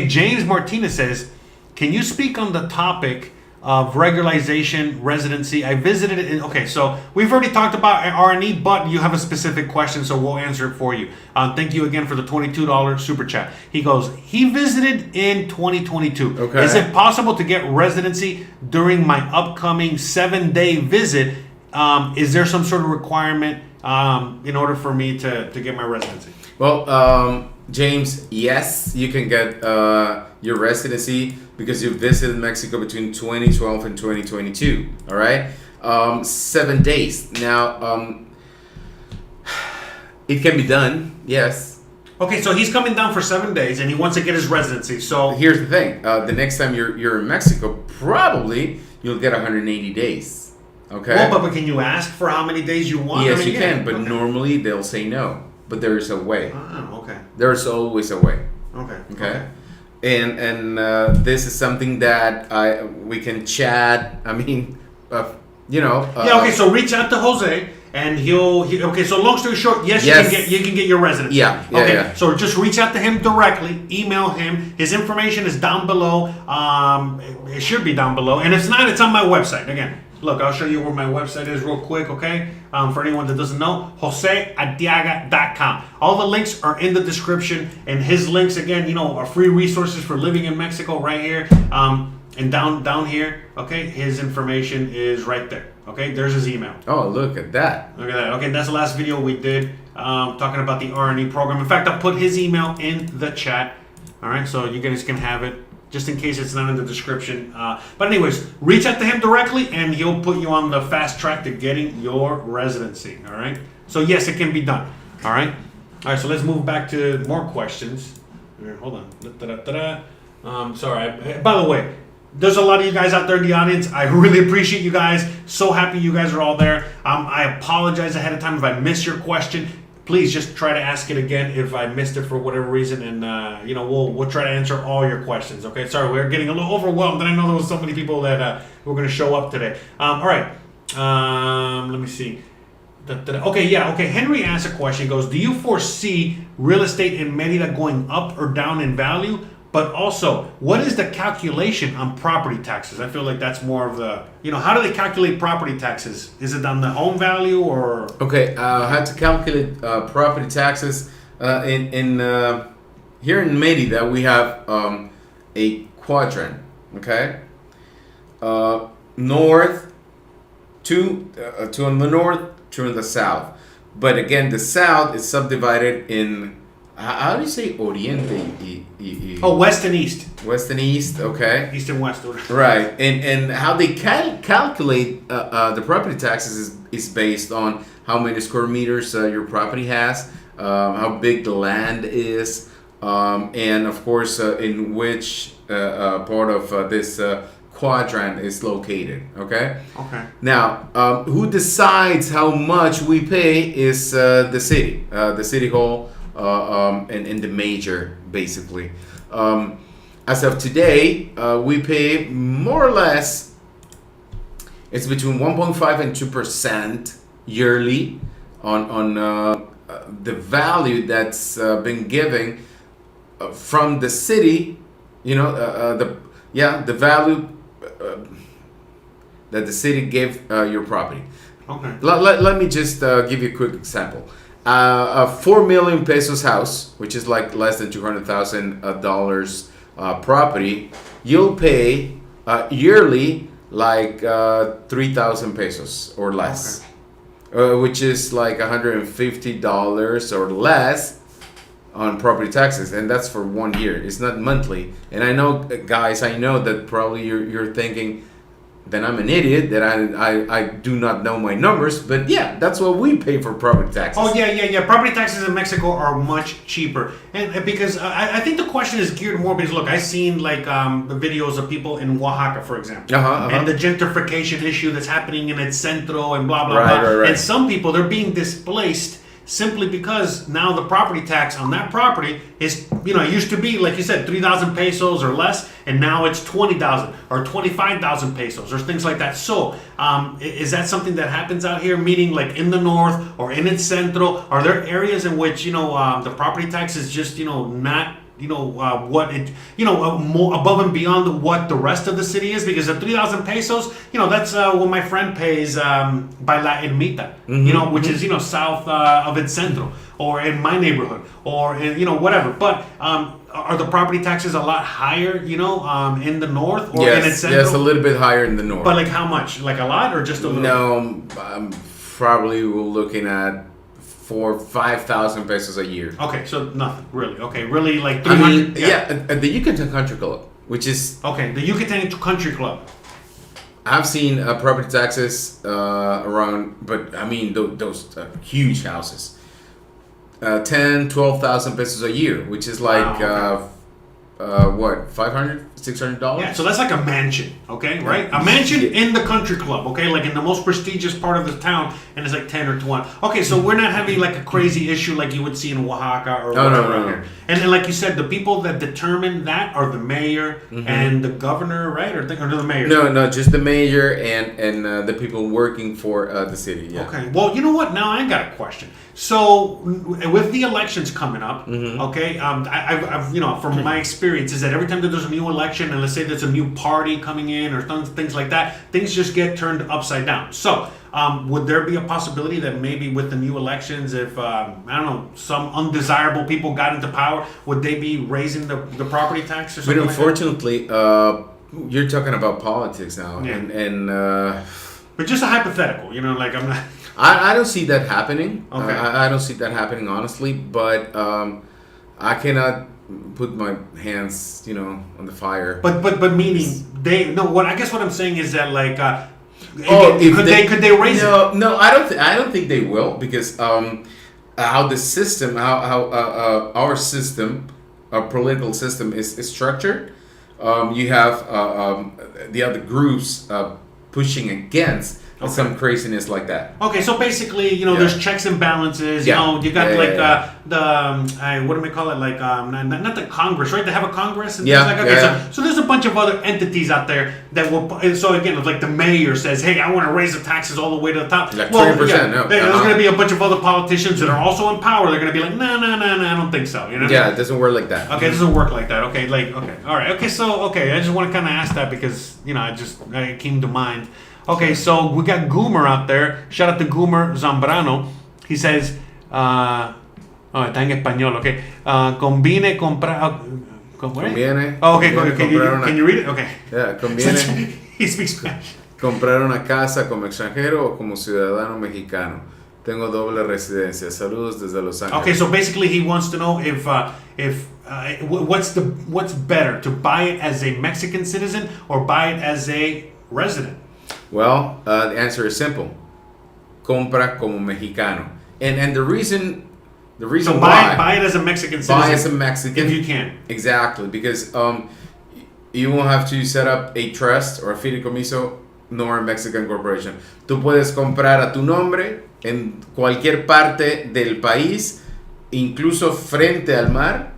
James Martinez says, can you speak on the topic of regularization residency? I visited it. Okay, so we've already talked about R&E, but you have a specific question, so we'll answer it for you. Thank you again for the $22 super chat. He goes, he visited in 2022. Okay. Is it possible to get residency during my upcoming 7-day visit? Is there some sort of requirement in order for me to get my residency? Well, James, yes, you can get your residency because you visited Mexico between 2012 and 2022. All right, 7 days. Now, it can be done. Yes. Okay, so he's coming down for 7 days and he wants to get his residency. So here's the thing: the next time you're in Mexico, probably you'll get 180 days. Okay. Well, but can you ask for how many days you want? Yes, you can, but normally they'll say no. But there is a way. Oh, okay. There's always a way. Okay. And this is something that we can chat. I mean, okay. So reach out to Jose, and he'll. Okay. So long story short, yes. You can get your residency. Yeah. Okay. Yeah. So just reach out to him directly. Email him. His information is down below. It should be down below, and if it's not, it's on my website again. Look, I'll show you where my website is real quick, okay? For anyone that doesn't know, joseadiaga.com. All the links are in the description, and his links, again, are free resources for living in Mexico right here. And down here, okay, his information is right there, okay? There's his email. Oh, look at that. Look at that. Okay, that's the last video we did talking about the R&E program. In fact, I'll put his email in the chat, all right? So you guys can have it, just in case it's not in the description. But anyways, reach out to him directly, and he'll put you on the fast track to getting your residency, all right? So yes, it can be done. All right. All right. So let's move back to more questions. Here, hold on. Sorry. By the way, there's a lot of you guys out there in the audience. I really appreciate you guys. So happy you guys are all there. I apologize ahead of time if I missed your question. Please just try to ask it again if I missed it for whatever reason, and we'll try to answer all your questions. Okay, sorry, we're getting a little overwhelmed, and I know there was so many people that were going to show up today. All right, let me see. Okay. Henry asked a question. He goes, "Do you foresee real estate in Merida going up or down in value? But also, what is the calculation on property taxes?" I feel like that's more of the, how do they calculate property taxes? Is it on the home value or? Okay, how to calculate property taxes in here in Merida we have a quadrant. Okay, north, two on the north, two on the south. But again, the south is subdivided in. How do you say Oriente? West and east. West and east, okay. East and west. Right, and how they calculate the property taxes is based on how many square meters your property has, how big the land is, and of course in which part of this quadrant is located. Okay. Okay. Now, who decides how much we pay is the city hall. And the major, basically. As of today, we pay more or less, it's between 1.5 and 2% yearly on the value that's been given from the city, the value that the city gave your property. Okay. Let me just give you a quick example. A 4 million pesos house, which is like less than $200,000 property, you'll pay yearly like 3,000 pesos or less, which is like $150 or less on property taxes, and that's for 1 year. It's not monthly. And I know, guys, that probably you're thinking, then I'm an idiot, that I do not know my numbers, but yeah, that's what we pay for property taxes. Oh, yeah. Property taxes in Mexico are much cheaper. And because I think the question is geared more because, look, I've seen like the videos of people in Oaxaca, for example, and the gentrification issue that's happening in El Centro and blah, blah, blah. Right. And some people, they're being displaced simply because now the property tax on that property is, it used to be, like you said, 3,000 pesos or less, and now it's 20,000 or 25,000 pesos or things like that. So, is that something that happens out here, meaning like in the north or in El Centro? Are there areas in which, the property tax is just, not what it, more above and beyond what the rest of the city is? Because at 3,000 pesos, that's what my friend pays by La Ermita, which is, south of El Centro, or in my neighborhood, or in, whatever. But are the property taxes a lot higher, in the north or in El Centro? Yes, a little bit higher in the north. But like how much? Like a lot or just a little? No, probably we're looking at 4,000-5,000 pesos a year. Okay, so nothing really. Okay, really like 300. The Yucatan Country Club, which is okay, the Yucatan Country Club. I've seen property taxes around, but I mean those huge houses, 10,000-12,000 pesos a year, which is like what, $500-$600? Yeah, so that's like a mansion, okay, right? A mansion in the country club, okay, like in the most prestigious part of the town, and it's like 10 or 20. Okay, so we're not having like a crazy issue like you would see in Oaxaca or whatever here. And then, like you said, the people that determine that are the mayor and the governor, right? Or the mayor? No, just the mayor and the people working for the city. Yeah. Okay. Well, you know what? Now I got a question. So with the elections coming up, okay, I've from my experience is that every time that there's a new election, and let's say there's a new party coming in or things like that, things just get turned upside down. So would there be a possibility that maybe with the new elections, if some undesirable people got into power, would they be raising the property tax or something? But unfortunately, you're talking about politics now, and but just a hypothetical, like I'm not. I don't see that happening. Okay. I don't see that happening, honestly. But I cannot put my hands, on the fire. But meaning what I guess what I'm saying is that like Could they raise it? No, I don't think they will, because how the system, how our system, our political system is structured. You have the other groups pushing against some craziness like that. Okay, so basically, there's checks and balances. You got what do we call it? Like not the Congress, right? They have a Congress and things like that. So there's a bunch of other entities out there that will. So again, if like the mayor says, "Hey, I want to raise the taxes all the way to the top," like 20%. No, there's going to be a bunch of other politicians that are also in power. They're going to be like, "No, I don't think so." Yeah, it doesn't work like that. Okay, it doesn't work like that. Okay, all right. Okay, so I just want to kind of ask that because it came to mind. Okay, so we got Goomer out there. Shout out to Goomer Zambrano. He says, está en español, okay. Conviene comprar. Conviene. Oh, okay, can you read it? Okay. Yeah, conviene. He speaks Spanish. Comprar una casa como extranjero o como ciudadano mexicano. Tengo doble residencia. Saludos desde Los Ángeles. Okay, so basically he wants to know if what's better, to buy it as a Mexican citizen or buy it as a resident. Well, the answer is simple. Compra como mexicano. And the reason so why... buy it as a Mexican citizen. Buy as a Mexican. If you can. Exactly, because you won't have to set up a trust or a fideicomiso nor a Mexican corporation. Tú puedes comprar a tu nombre en cualquier parte del país, incluso frente al mar.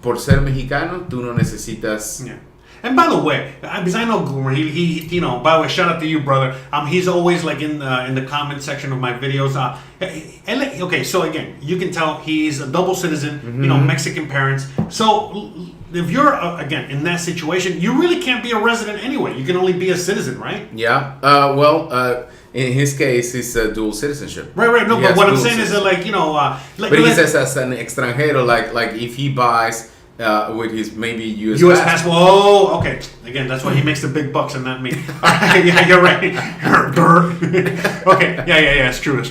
Por ser mexicano, tú no necesitas... Yeah. And by the way, because I know Goomer, he by the way, shout out to you, brother. He's always like in the comment section of my videos. Okay, so again, you can tell he's a double citizen, Mexican parents. So if you're again in that situation, you really can't be a resident anyway. You can only be a citizen, right? Yeah. In his case, it's a dual citizenship. Right. No, but what I'm saying is that but he says as an extranjero, like if he buys. With his maybe U.S. passport. Oh, okay. Again, that's why he makes the big bucks and not me. Yeah, you're right. Okay. Yeah. It's true.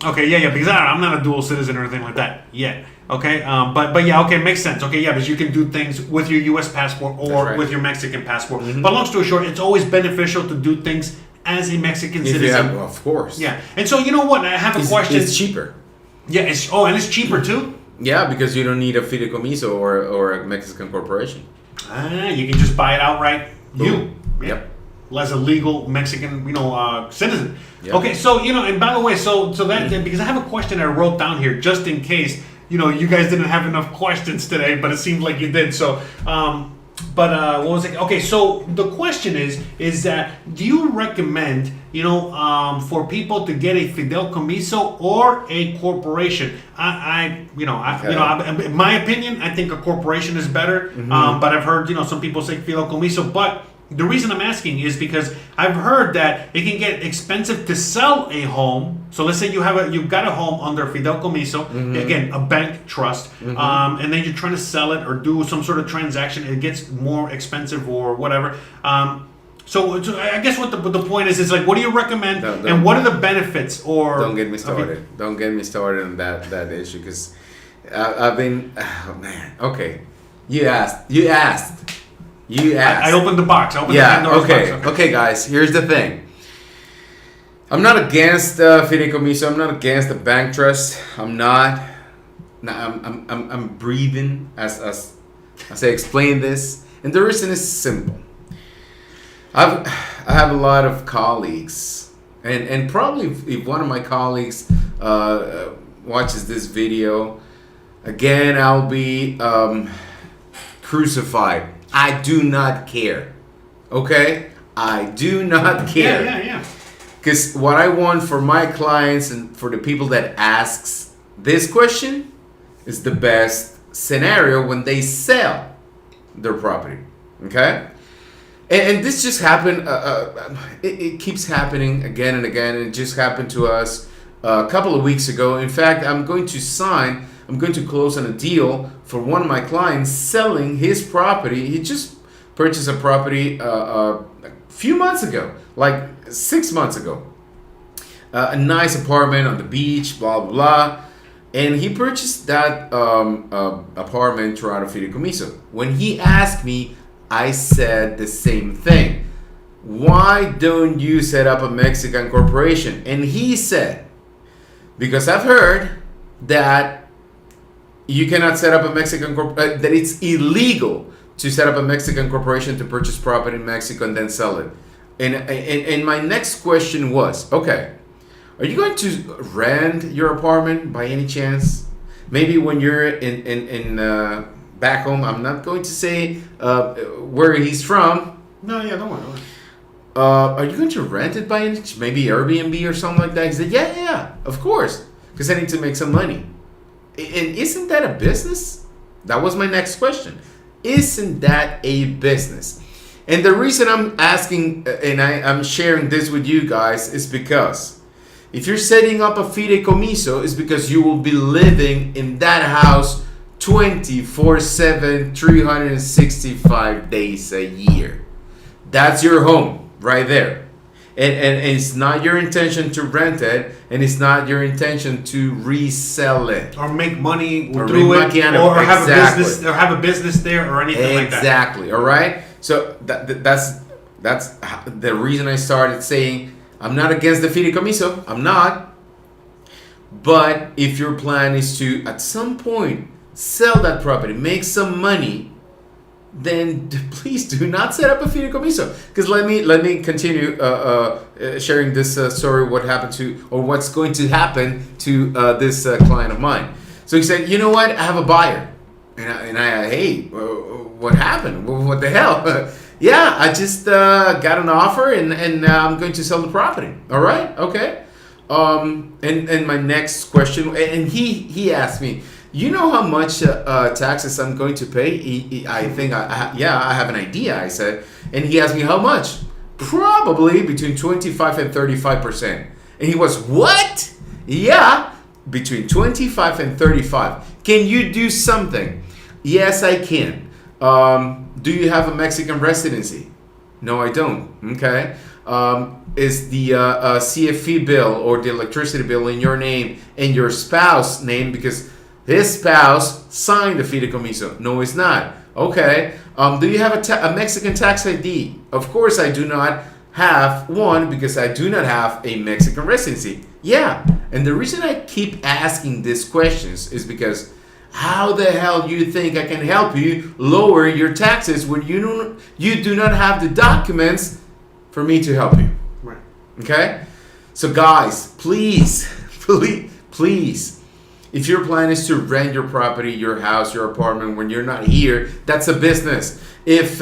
Okay. Yeah. Because I'm not a dual citizen or anything like that yet. Okay. But yeah. Okay. Makes sense. Okay. Yeah. Because you can do things with your U.S. passport or with your Mexican passport. Mm-hmm. But long story short, it's always beneficial to do things as a Mexican citizen. Of course. Yeah. And so you know what? I have a question. It's cheaper. Yeah. And it's cheaper too. Yeah, because you don't need a fideicomiso or a Mexican corporation. You can just buy it outright. Yep. As a legal Mexican, citizen. Yep. Okay, so and by the way, so that because I have a question I wrote down here just in case you guys didn't have enough questions today, but it seemed like you did. So, what was it? Okay, so the question is that do you recommend for people to get a fideicomiso or a corporation? In my opinion, I think a corporation is better. Mm-hmm. But I've heard some people say fideicomiso. But the reason I'm asking is because I've heard that it can get expensive to sell a home. So let's say you've got a home under fideicomiso, again a bank trust, and then you're trying to sell it or do some sort of transaction. It gets more expensive or whatever. So I guess what the point is like, what do you recommend, and what are the benefits? Or don't get me started. Okay. Don't get me started on that issue because I've been. Oh man. Okay. You asked. I opened the box. The Pandora's box. Okay, guys. Here's the thing. I'm not against fideicomiso. I'm not against the bank trust. I'm not. I'm breathing as I explain this, and the reason is simple. I have a lot of colleagues, and probably if one of my colleagues watches this video, again I'll be crucified. I do not care. Okay? I do not care. Yeah. Because what I want for my clients and for the people that asks this question is the best scenario when they sell their property. Okay? And this just happened. It keeps happening again and again. It just happened to us a couple of weeks ago. In fact, I'm going to close on a deal for one of my clients selling his property. He just purchased a property a few months ago, like 6 months ago. A nice apartment on the beach, blah, blah, blah. And he purchased that apartment throughout a fideicomiso. When he asked me, I said the same thing. why don't you set up a Mexican corporation? And he said, because I've heard that you cannot set up a Mexican that it's illegal to set up a Mexican corporation to purchase property in Mexico and then sell it. And my next question was, okay, are you going to rent your apartment by any chance? Maybe when you're in back home, I'm not going to say where he's from. No, yeah, don't worry. Are you going to rent it by any maybe Airbnb or something like that? He said, yeah, of course, because I need to make some money. And isn't that a business? That was my next question. Isn't that a business? And the reason I'm asking and I'm sharing this with you guys is because if you're setting up a fideicomiso, it's because you will be living in that house 24/7, 365 days a year. That's your home right there. And it's not your intention to rent it, and it's not your intention to resell it or make money or through it, or have exactly. a business there or anything like that. Exactly. All right. So that's the reason I started saying I'm not against the fideicomiso. I'm not. But if your plan is to at some point sell that property, make some money, then please do not set up a fideicomiso. Because let me continue sharing this story. What happened to, or what's going to happen to this client of mine? So he said, you know what? I have a buyer, and I hey, what happened? What the hell? Yeah, I just got an offer, and I'm going to sell the property. All right, okay. And my next question, and he asked me, you know how much taxes I'm going to pay? I think, I have an idea, I said. And he asked me, how much? Probably between 25 and 35%. And he was, what? Yeah, between 25 and 35. Can you do something? Yes, I can. Do you have a Mexican residency? No, I don't. Okay. Is the CFE bill or the electricity bill in your name and your spouse name? Because his spouse signed the fideicomiso. No, it's not. Okay. Do you have a Mexican tax ID? Of course, I do not have one because I do not have a Mexican residency. Yeah. And the reason I keep asking these questions is because how the hell do you think I can help you lower your taxes when you do not have the documents for me to help you? Right. Okay? So guys, please, if your plan is to rent your property, your house, your apartment when you're not here, that's a business. If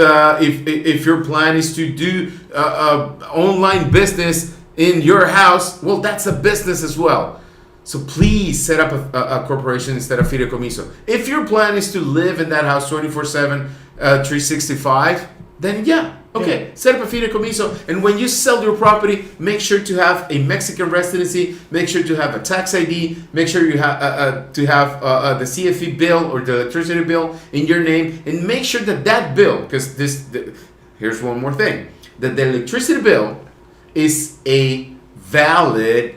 your plan is to do online business in your house, well, that's a business as well. So please set up a corporation instead of fideicomiso. If your plan is to live in that house 24/7, 365, then yeah. Okay, set up a fideicomiso, and when you sell your property, make sure to have a Mexican residency, make sure to have a tax ID, make sure you have the CFE bill or the electricity bill in your name, and make sure that bill, because here's one more thing, that the electricity bill is a valid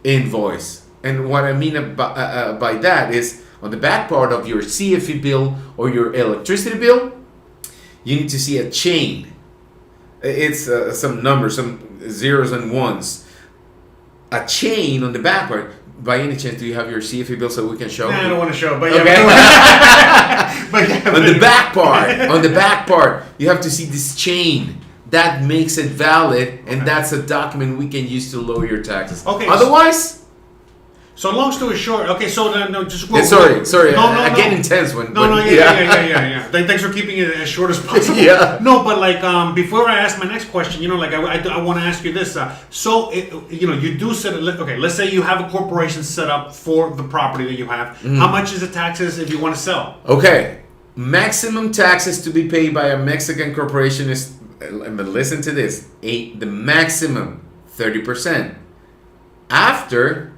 invoice. And what I mean by that is on the back part of your CFE bill or your electricity bill, you need to see a chain. It's some numbers, some zeros and ones. A chain on the back part. By any chance, do you have your CFE bill so we can show? Nah, I don't want to show, but okay. yeah. But yeah, on the back part, you have to see this chain. That makes it valid, and that's a document we can use to lower your taxes. Okay. Otherwise. So long story short, okay. So no, just sorry. No, I get intense when. Yeah. Thanks for keeping it as short as possible. Yeah. No, but like before I ask my next question, like I want to ask you this. You do set. Okay, let's say you have a corporation set up for the property that you have. Mm. How much is the taxes if you want to sell? Okay, maximum taxes to be paid by a Mexican corporation is. Listen to this. The maximum 30%. After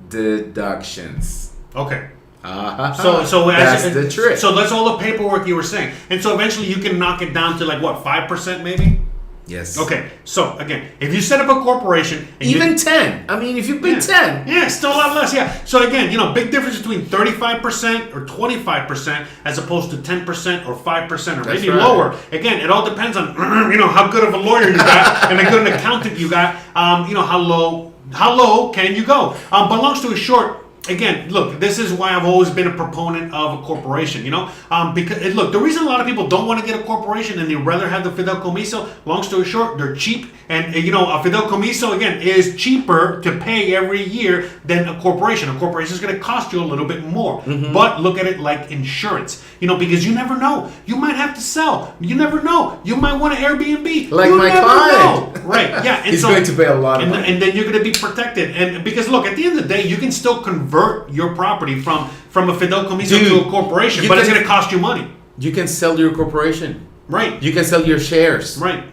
deductions. Okay. So that's the trick. So that's all the paperwork you were saying, and so eventually you can knock it down to like what, 5% maybe? Yes. Okay, so again, if you set up a corporation, and Even 10. I mean, if you pay 10. yeah, still a lot less. Yeah. So again, big difference between 35% or 25% as opposed to 10% or 5% or That's maybe right. lower. Again, it all depends on how good of a lawyer you got and a good accountant you got. How low can you go? But long story short. Again, look, this is why I've always been a proponent of a corporation, because, look, the reason a lot of people don't want to get a corporation and they rather have the fideicomiso, long story short, they're cheap. And, a fideicomiso, again, is cheaper to pay every year than a corporation. A corporation is going to cost you a little bit more. But look at it like insurance, because you never know. You might have to sell. You never know. You might want an Airbnb. Like you my never client. know. Right, yeah. And He's going to pay a lot of money. And then you're going to be protected. And because, look, at the end of the day, you can still convert your property from a fideicomiso to a corporation, but it's going to cost you money. You can sell your corporation. Right. You can sell your shares. Right.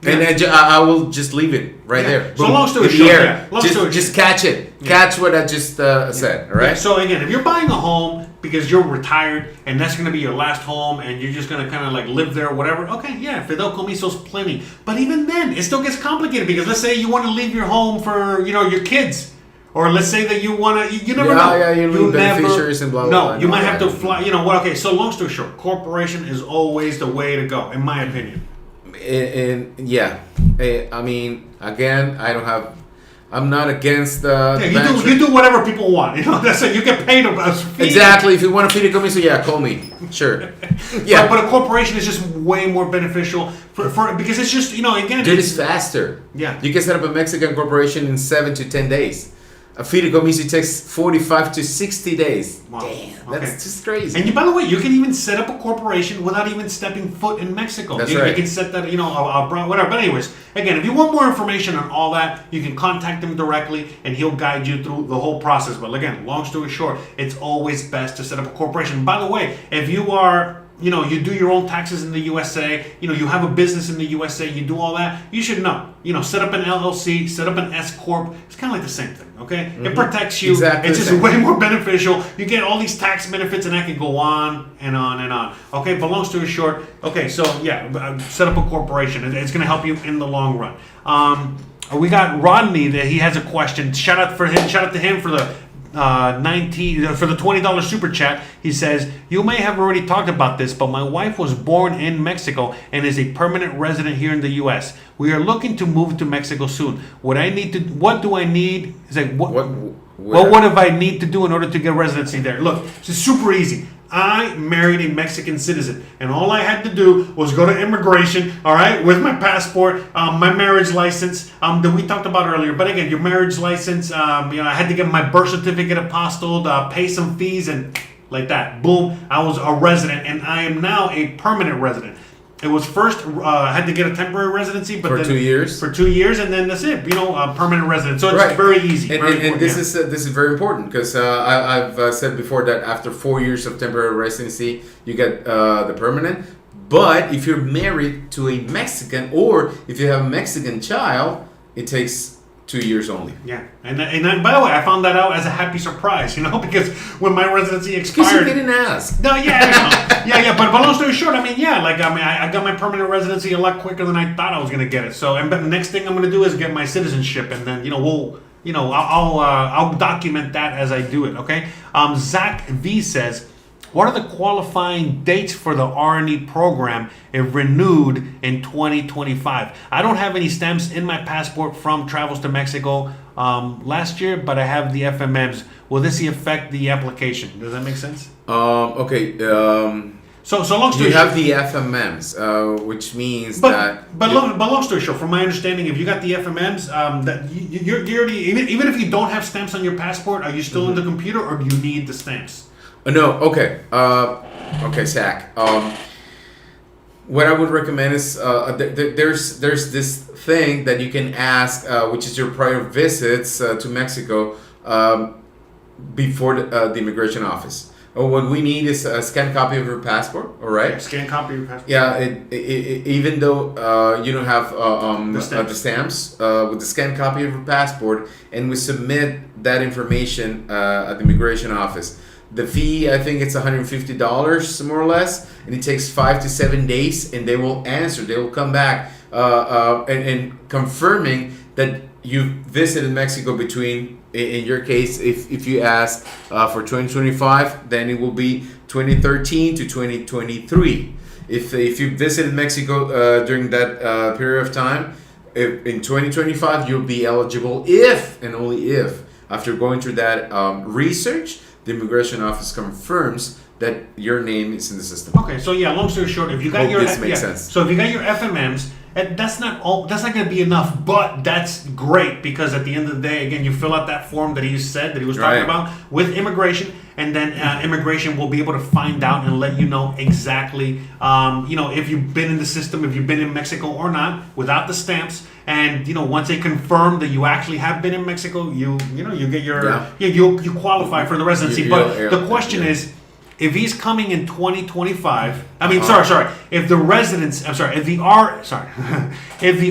And then I will just leave it right there. So long story In the short, air. yeah. Just catch it. Catch what I just said. All right. Yeah. So again, if you're buying a home because you're retired and that's going to be your last home and you're just going to kind of like live there or whatever, okay, yeah, fideicomiso's plenty. But even then, it still gets complicated because let's say you want to leave your home for your kids. Or let's say that you want to, you never know. Yeah, you leave beneficiaries and blah, blah, blah. No, you might have to fly, okay, so long story short, corporation is always the way to go, in my opinion. And yeah, I mean, again, I'm not against the. Yeah, you do whatever people want. That's it. You get paid a fee. Exactly. If you want to feed a company, so yeah, call me. Sure. Yeah. But a corporation is just way more beneficial for because it's just again. Dude, it's faster. Yeah. You can set up a Mexican corporation in 7 to 10 days. A fideicomiso takes 45 to 60 days. Wow. Damn, that's just crazy. And by the way, you can even set up a corporation without even stepping foot in Mexico. That's right. You can set that, whatever. But anyways, again, if you want more information on all that, you can contact him directly, and he'll guide you through the whole process. But again, long story short, it's always best to set up a corporation. By the way, if you are you do your own taxes in the USA, you have a business in the USA, you do all that, you should know. Set up an LLC, set up an S Corp. It's kind of like the same thing, okay? Mm-hmm. It protects you. Exactly. It's just way more beneficial. You get all these tax benefits, and that can go on and on and on. Okay, but long story short, okay, so yeah, set up a corporation. It's going to help you in the long run. We got Rodney that he has a question. Shout out to him for the for the $20 super chat. He says, you may have already talked about this, but my wife was born in Mexico and is a permanent resident here in the US. We are looking to move to Mexico soon. What do I need? He's like, what if I need to do in order to get residency there? Look, it's super easy. I married a Mexican citizen, and all I had to do was go to immigration, all right, with my passport, my marriage license that we talked about earlier. But again, your marriage license, I had to get my birth certificate apostilled, pay some fees, and like that, boom, I was a resident, and I am now a permanent resident. It was first I had to get a temporary residency, but for 2 years. For 2 years, and then that's it. A permanent resident. So it's very easy. And this is very important because I've said before that after 4 years of temporary residency, you get the permanent. But if you're married to a Mexican or if you have a Mexican child, it takes 2 years only. Yeah, and by the way, I found that out as a happy surprise, because when my residency expired, because you didn't ask. No, yeah. But long story short, I got my permanent residency a lot quicker than I thought I was gonna get it. So, but the next thing I'm gonna do is get my citizenship, and then I'll document that as I do it. Okay. Zach V says, what are the qualifying dates for the R&E program if renewed in 2025? I don't have any stamps in my passport from travels to Mexico last year, but I have the FMMs. Will this affect the application? Does that make sense? Okay. So long story short, you have the FMMs, which means that. But long story short, from my understanding, if you got the FMMs, that you're already even if you don't have stamps on your passport, are you still in the computer, or do you need the stamps? No, okay. Okay, Zach. What I would recommend is there's this thing that you can ask, which is your prior visits to Mexico before the immigration office. What we need is a scanned copy of your passport, all right? Yeah, scanned copy of your passport. Yeah, even though you don't have the stamps with the scanned copy of your passport, and we submit that information at the immigration office. The fee, I think it's $150 more or less, and it takes 5 to 7 days, and they will answer. They will come back and confirming that you visited Mexico between, in your case, if you ask for 2025, then it will be 2013 to 2023. If you visited Mexico during that period of time, in 2025 you'll be eligible if and only if, after going through that research, the immigration office confirms that your name is in the system. Okay, so yeah, long story short, if you got Hope your this makes sense. So if you got your FMMs, that's not all. That's not going to be enough, but that's great because at the end of the day, again, you fill out that form that he said that he was talking about with immigration, and then immigration will be able to find out and let you know exactly, if you've been in the system, if you've been in Mexico or not, without the stamps. And once they confirm that you actually have been in Mexico, you get your you qualify for the residency. But the question is, if he's coming in 2025, if the if the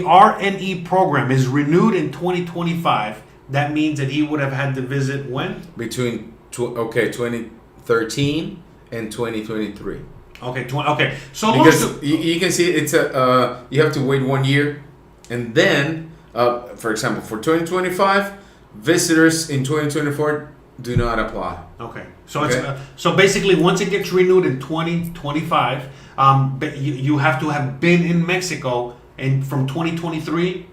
RNE program is renewed in 2025, that means that he would have had to visit when? Between 2013 and 2023. Okay. So because you can see it's you have to wait 1 year, and then for example, for 2025, visitors in 2024 do not apply. Okay. So it's so basically once it gets renewed in 2025, you have to have been in Mexico and from 2023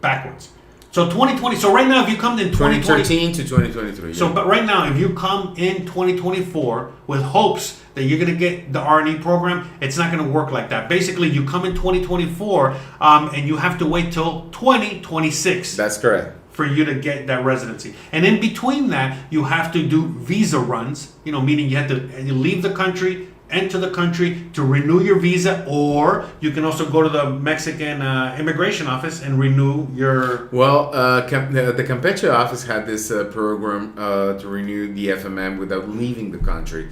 backwards. So 2020. So right now, if you come in 2013 to 2023. So, but right now, if you come in 2024 with hopes that you're going to get the R&E program, it's not going to work like that. Basically, you come in 2024, and you have to wait till 2026. That's correct. For you to get that residency. And in between that, you have to do visa runs, meaning you have to leave the country, enter the country to renew your visa, or you can also go to the Mexican immigration office and renew your... Well, the Campeche office had this program to renew the FMM without leaving the country.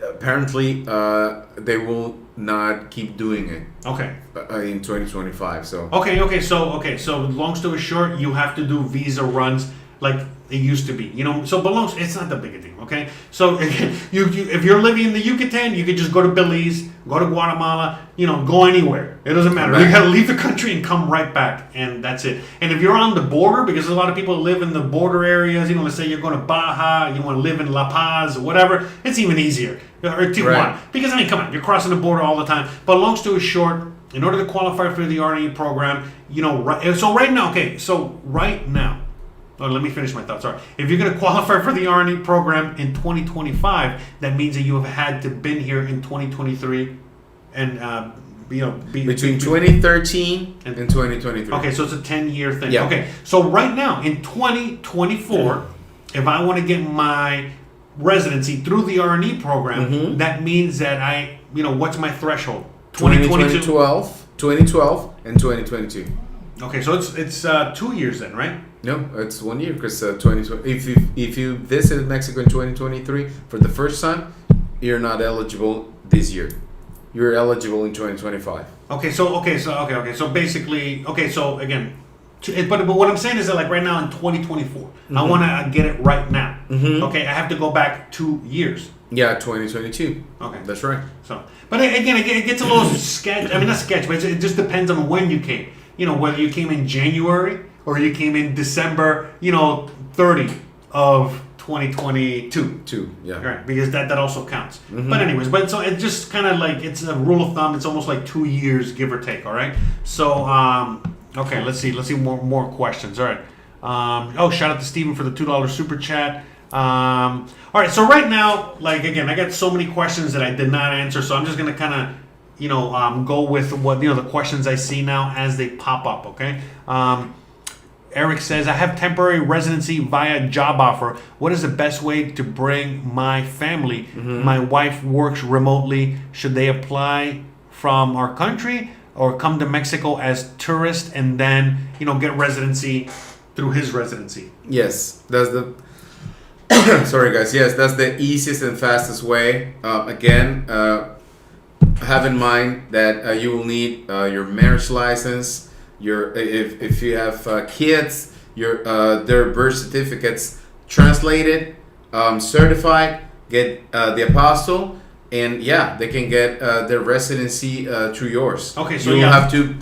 Apparently, they will not keep doing it. Okay. In 2025. So. Okay. So long story short, you have to do visa runs like it used to be. So it's not that big a deal. Okay. So if you're living in the Yucatan, you could just go to Belize, go to Guatemala. Go anywhere. It doesn't matter. You got to leave the country and come right back, and that's it. And if you're on the border, because a lot of people live in the border areas. Let's say you're going to Baja, you want to live in La Paz or whatever. It's even easier. Or Tijuana. Right. Because come on, you're crossing the border all the time. But long story short, in order to qualify for the RNE program, right now, let me finish my thought. Sorry. If you're going to qualify for the RNE program in 2025, that means that you have had to been here in 2023 and between 2013 and 2023. Okay, so it's a 10-year thing. Yeah. Okay, so right now in 2024, if I want to get my residency through the RNE program, that means that what's my threshold? 2012, and 2022. Okay, so it's 2 years then, right? No, it's 1 year because 2020. If you visited Mexico in 2023 for the first time, you're not eligible this year. You're eligible in 2025. So basically, so again, but what I'm saying is that like right now in 2024, I want to get it right now. Okay, I have to go back 2 years. Yeah, 2022. Okay, that's right. So, but again, it gets a little sketch. I mean, not sketch, but it just depends on when you came. Whether you came in January or you came in December, 30 of 2022. Yeah. Right, because that also counts. But anyways, so it just kind of like, it's a rule of thumb. It's almost like 2 years, give or take. All right. So, okay, let's see more questions. All right. Shout out to Steven for the $2 super chat. All right. So right now, like, again, I got so many questions that I did not answer. So I'm just going to kind of, go with what, the questions I see now as they pop up. Okay. Eric says, I have temporary residency via job offer. What is the best way to bring my family? My wife works remotely. Should they apply from our country or come to Mexico as tourist and then, get residency through his residency? Yes, that's the... Sorry, guys. Yes, that's the easiest and fastest way. Again, have in mind that you will need your marriage license, if you have kids, their birth certificates translated, certified, get the apostille, and they can get their residency through yours. Okay, so you have to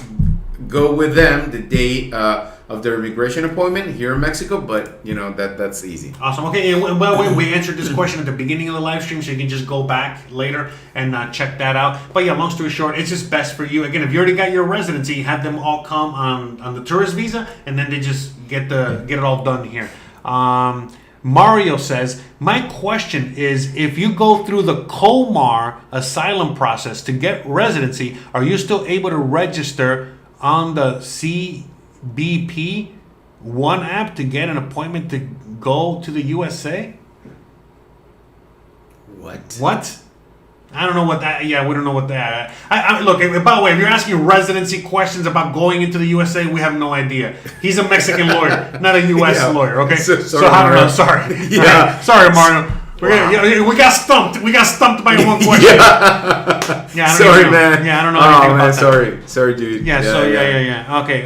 go with them the day of their immigration appointment here in Mexico, but that's easy. Awesome. Okay, and well, we answered this question at the beginning of the live stream, so you can just go back later and check that out. But yeah, long story short, it's just best for you. Again, if you already got your residency, have them all come on the tourist visa, and then they just get it all done here. Mario says, my question is, if you go through the Comar asylum process to get residency, are you still able to register on the CBP One app to get an appointment to go to the USA? What? I don't know what that. Yeah, we don't know what that. I look. By the way, if you're asking residency questions about going into the USA, we have no idea. He's a Mexican lawyer, not a US lawyer. Okay, sorry, so I don't know. Sorry. Yeah, right. Sorry, Mario. We got stumped. We got stumped by one question. Yeah. Sorry, man. Yeah, I don't know anything about that. Sorry, dude. Yeah. Okay.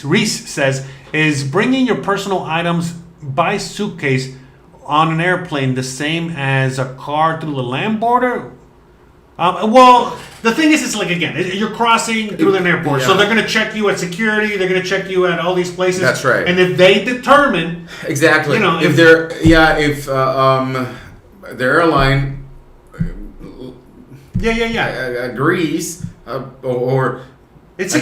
Reese says, is bringing your personal items by suitcase on an airplane the same as a car through the land border? Well, the thing is, it's like, again, you're crossing through an airport, so they're going to check you at security, they're going to check you at all these places. That's right. And if they determine... Exactly. If the airline agrees or it's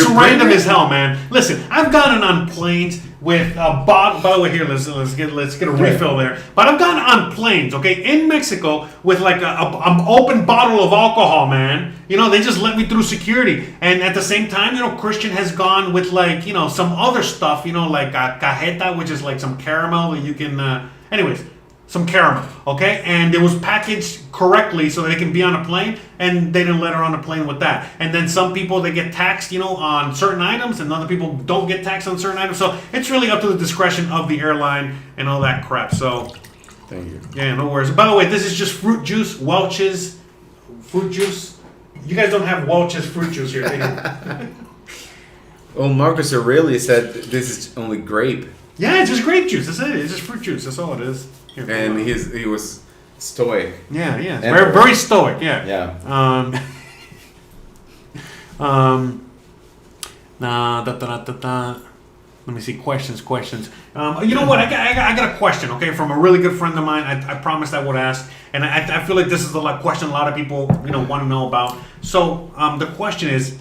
random as hell, man. Listen, I've gotten on planes with a bottle. By the way, here let's get a refill there. But I've gotten on planes, okay, in Mexico with like an open bottle of alcohol, man. They just let me through security, and at the same time, Christian has gone with like some other stuff, like a cajeta, which is like some caramel that you can. Anyways. Some caramel, okay? And it was packaged correctly so that it can be on a plane, and they didn't let her on a plane with that. And then some people, they get taxed, on certain items, and other people don't get taxed on certain items. So it's really up to the discretion of the airline and all that crap. So, thank you. Yeah, no worries. By the way, this is just fruit juice, Welch's fruit juice. You guys don't have Welch's fruit juice here, do you? Well, Marcus Aurelius said this is only grape. Yeah, it's just grape juice. That's it. It's just fruit juice. That's all it is. Here, and he was stoic. Yeah. Very, very stoic. Yeah. Yeah. Let me see. Questions. You know what? I got a question. Okay, from a really good friend of mine. I promised I would ask, and I feel like this is the question a lot of people want to know about. So the question is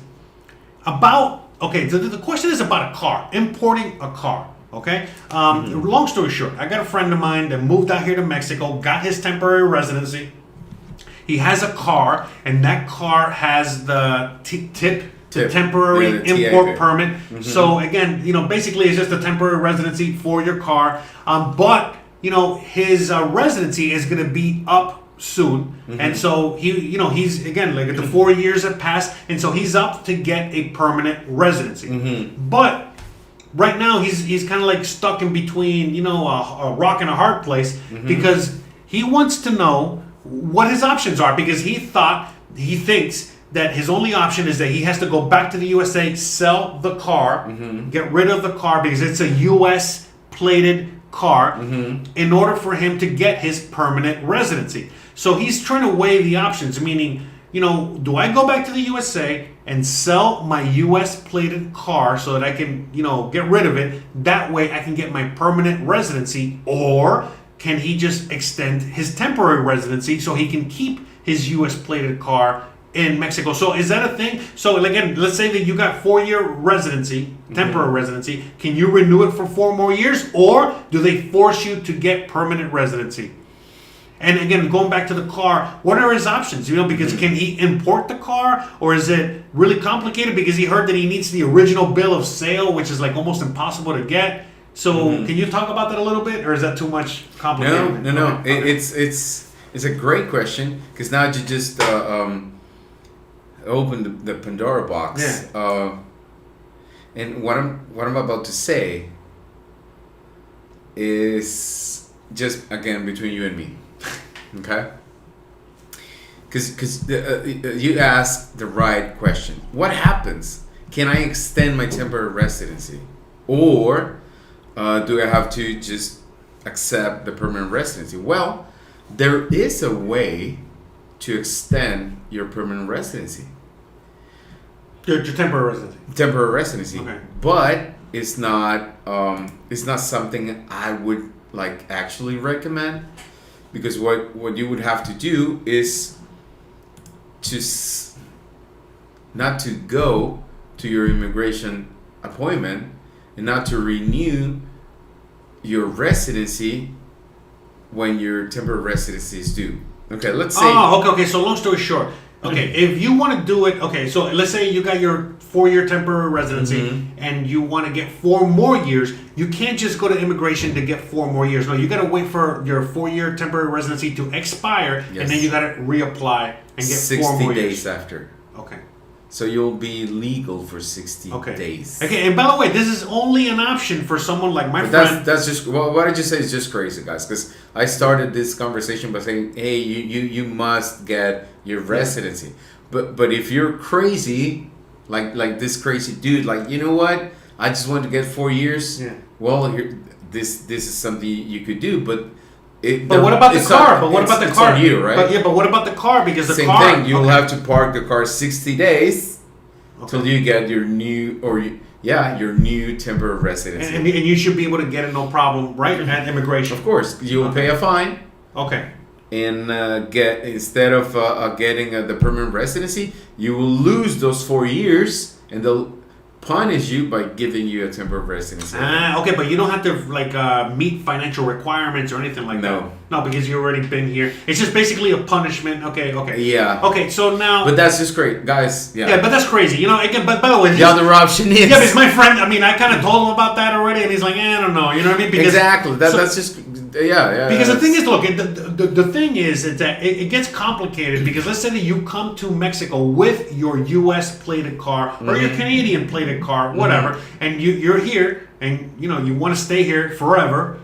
about. Okay, the question is about a car. Importing a car. Okay. Long story short, I got a friend of mine that moved out here to Mexico, got his temporary residency. He has a car, and that car has the temporary import permit. Mm-hmm. So again, basically it's just a temporary residency for your car. But his residency is going to be up soon, and so he's again like the 4 years have passed, and so he's up to get a permanent residency. But right now, he's kind of like stuck in between, a rock and a hard place, because he wants to know what his options are, because he thinks that his only option is that he has to go back to the USA, sell the car, get rid of the car because it's a US plated car, in order for him to get his permanent residency. So he's trying to weigh the options, meaning, do I go back to the USA and sell my US plated car so that I can, get rid of it? That way I can get my permanent residency. Or can he just extend his temporary residency so he can keep his US plated car in Mexico? So is that a thing? So again, let's say that you got 4-year residency, temporary residency. Can you renew it for 4 more years? Or do they force you to get permanent residency? And again, going back to the car, what are his options? Because can he import the car, or is it really complicated because he heard that he needs the original bill of sale, which is like almost impossible to get? So can you talk about that a little bit, or is that too much complicated? No. It's a great question, because now you just opened the Pandora box. Yeah. And what I'm about to say is just again between you and me. Okay, because you asked the right question. What happens? Can I extend my temporary residency, or do I have to just accept the permanent residency? Well, there is a way to extend your permanent residency. Your temporary residency. Temporary residency. Okay. But it's not something I would like actually recommend, because what you would have to do is to not to go to your immigration appointment and not to renew your residency when your temporary residency is due. Okay, let's say. Oh, okay. So long story short, okay, if you want to do it, okay, so let's say you got your 4-year temporary residency and you want to get 4 more years, you can't just go to immigration to get 4 more years. No, you got to wait for your 4-year temporary residency to expire, and then you got to reapply and get 4 more years. 60 days after. Okay. So you'll be legal for 60 days. Okay, and by the way, this is only an option for someone like my But friend. that's just, well, what I just say is just crazy, guys. Because I started this conversation by saying, hey, you must get your residency. But if you're crazy, like this crazy dude, like, you know what? I just want to get 4 years. Yeah. Well, this is something you could do, but. But what about the car? But what about the car? It's on you, right? But what about the car? Because the same car. thing. You'll have to park the car 60 days till you get your new your new temporary residency. And you should be able to get it no problem, right? At immigration. Of course, you will pay a fine. Okay. And get instead of getting the permanent residency, you will lose those 4 years, and they'll punish you by giving you a temporary residency. Okay, but you don't have to meet financial requirements or anything like that. No, because you've already been here. It's just basically a punishment. Okay. Yeah. Okay, so now. But that's just great, guys. Yeah, but that's crazy. You know, again. But by the way, the other option is. Yeah, because my friend. I mean, I kind of told him about that already, and he's like, I don't know. You know what I mean? Because, exactly. That's just. Yeah. Because the thing is, look, the thing is that it gets complicated, because let's say that you come to Mexico with your U.S. plated car or your Canadian plated car, whatever, and you're here and you want to stay here forever,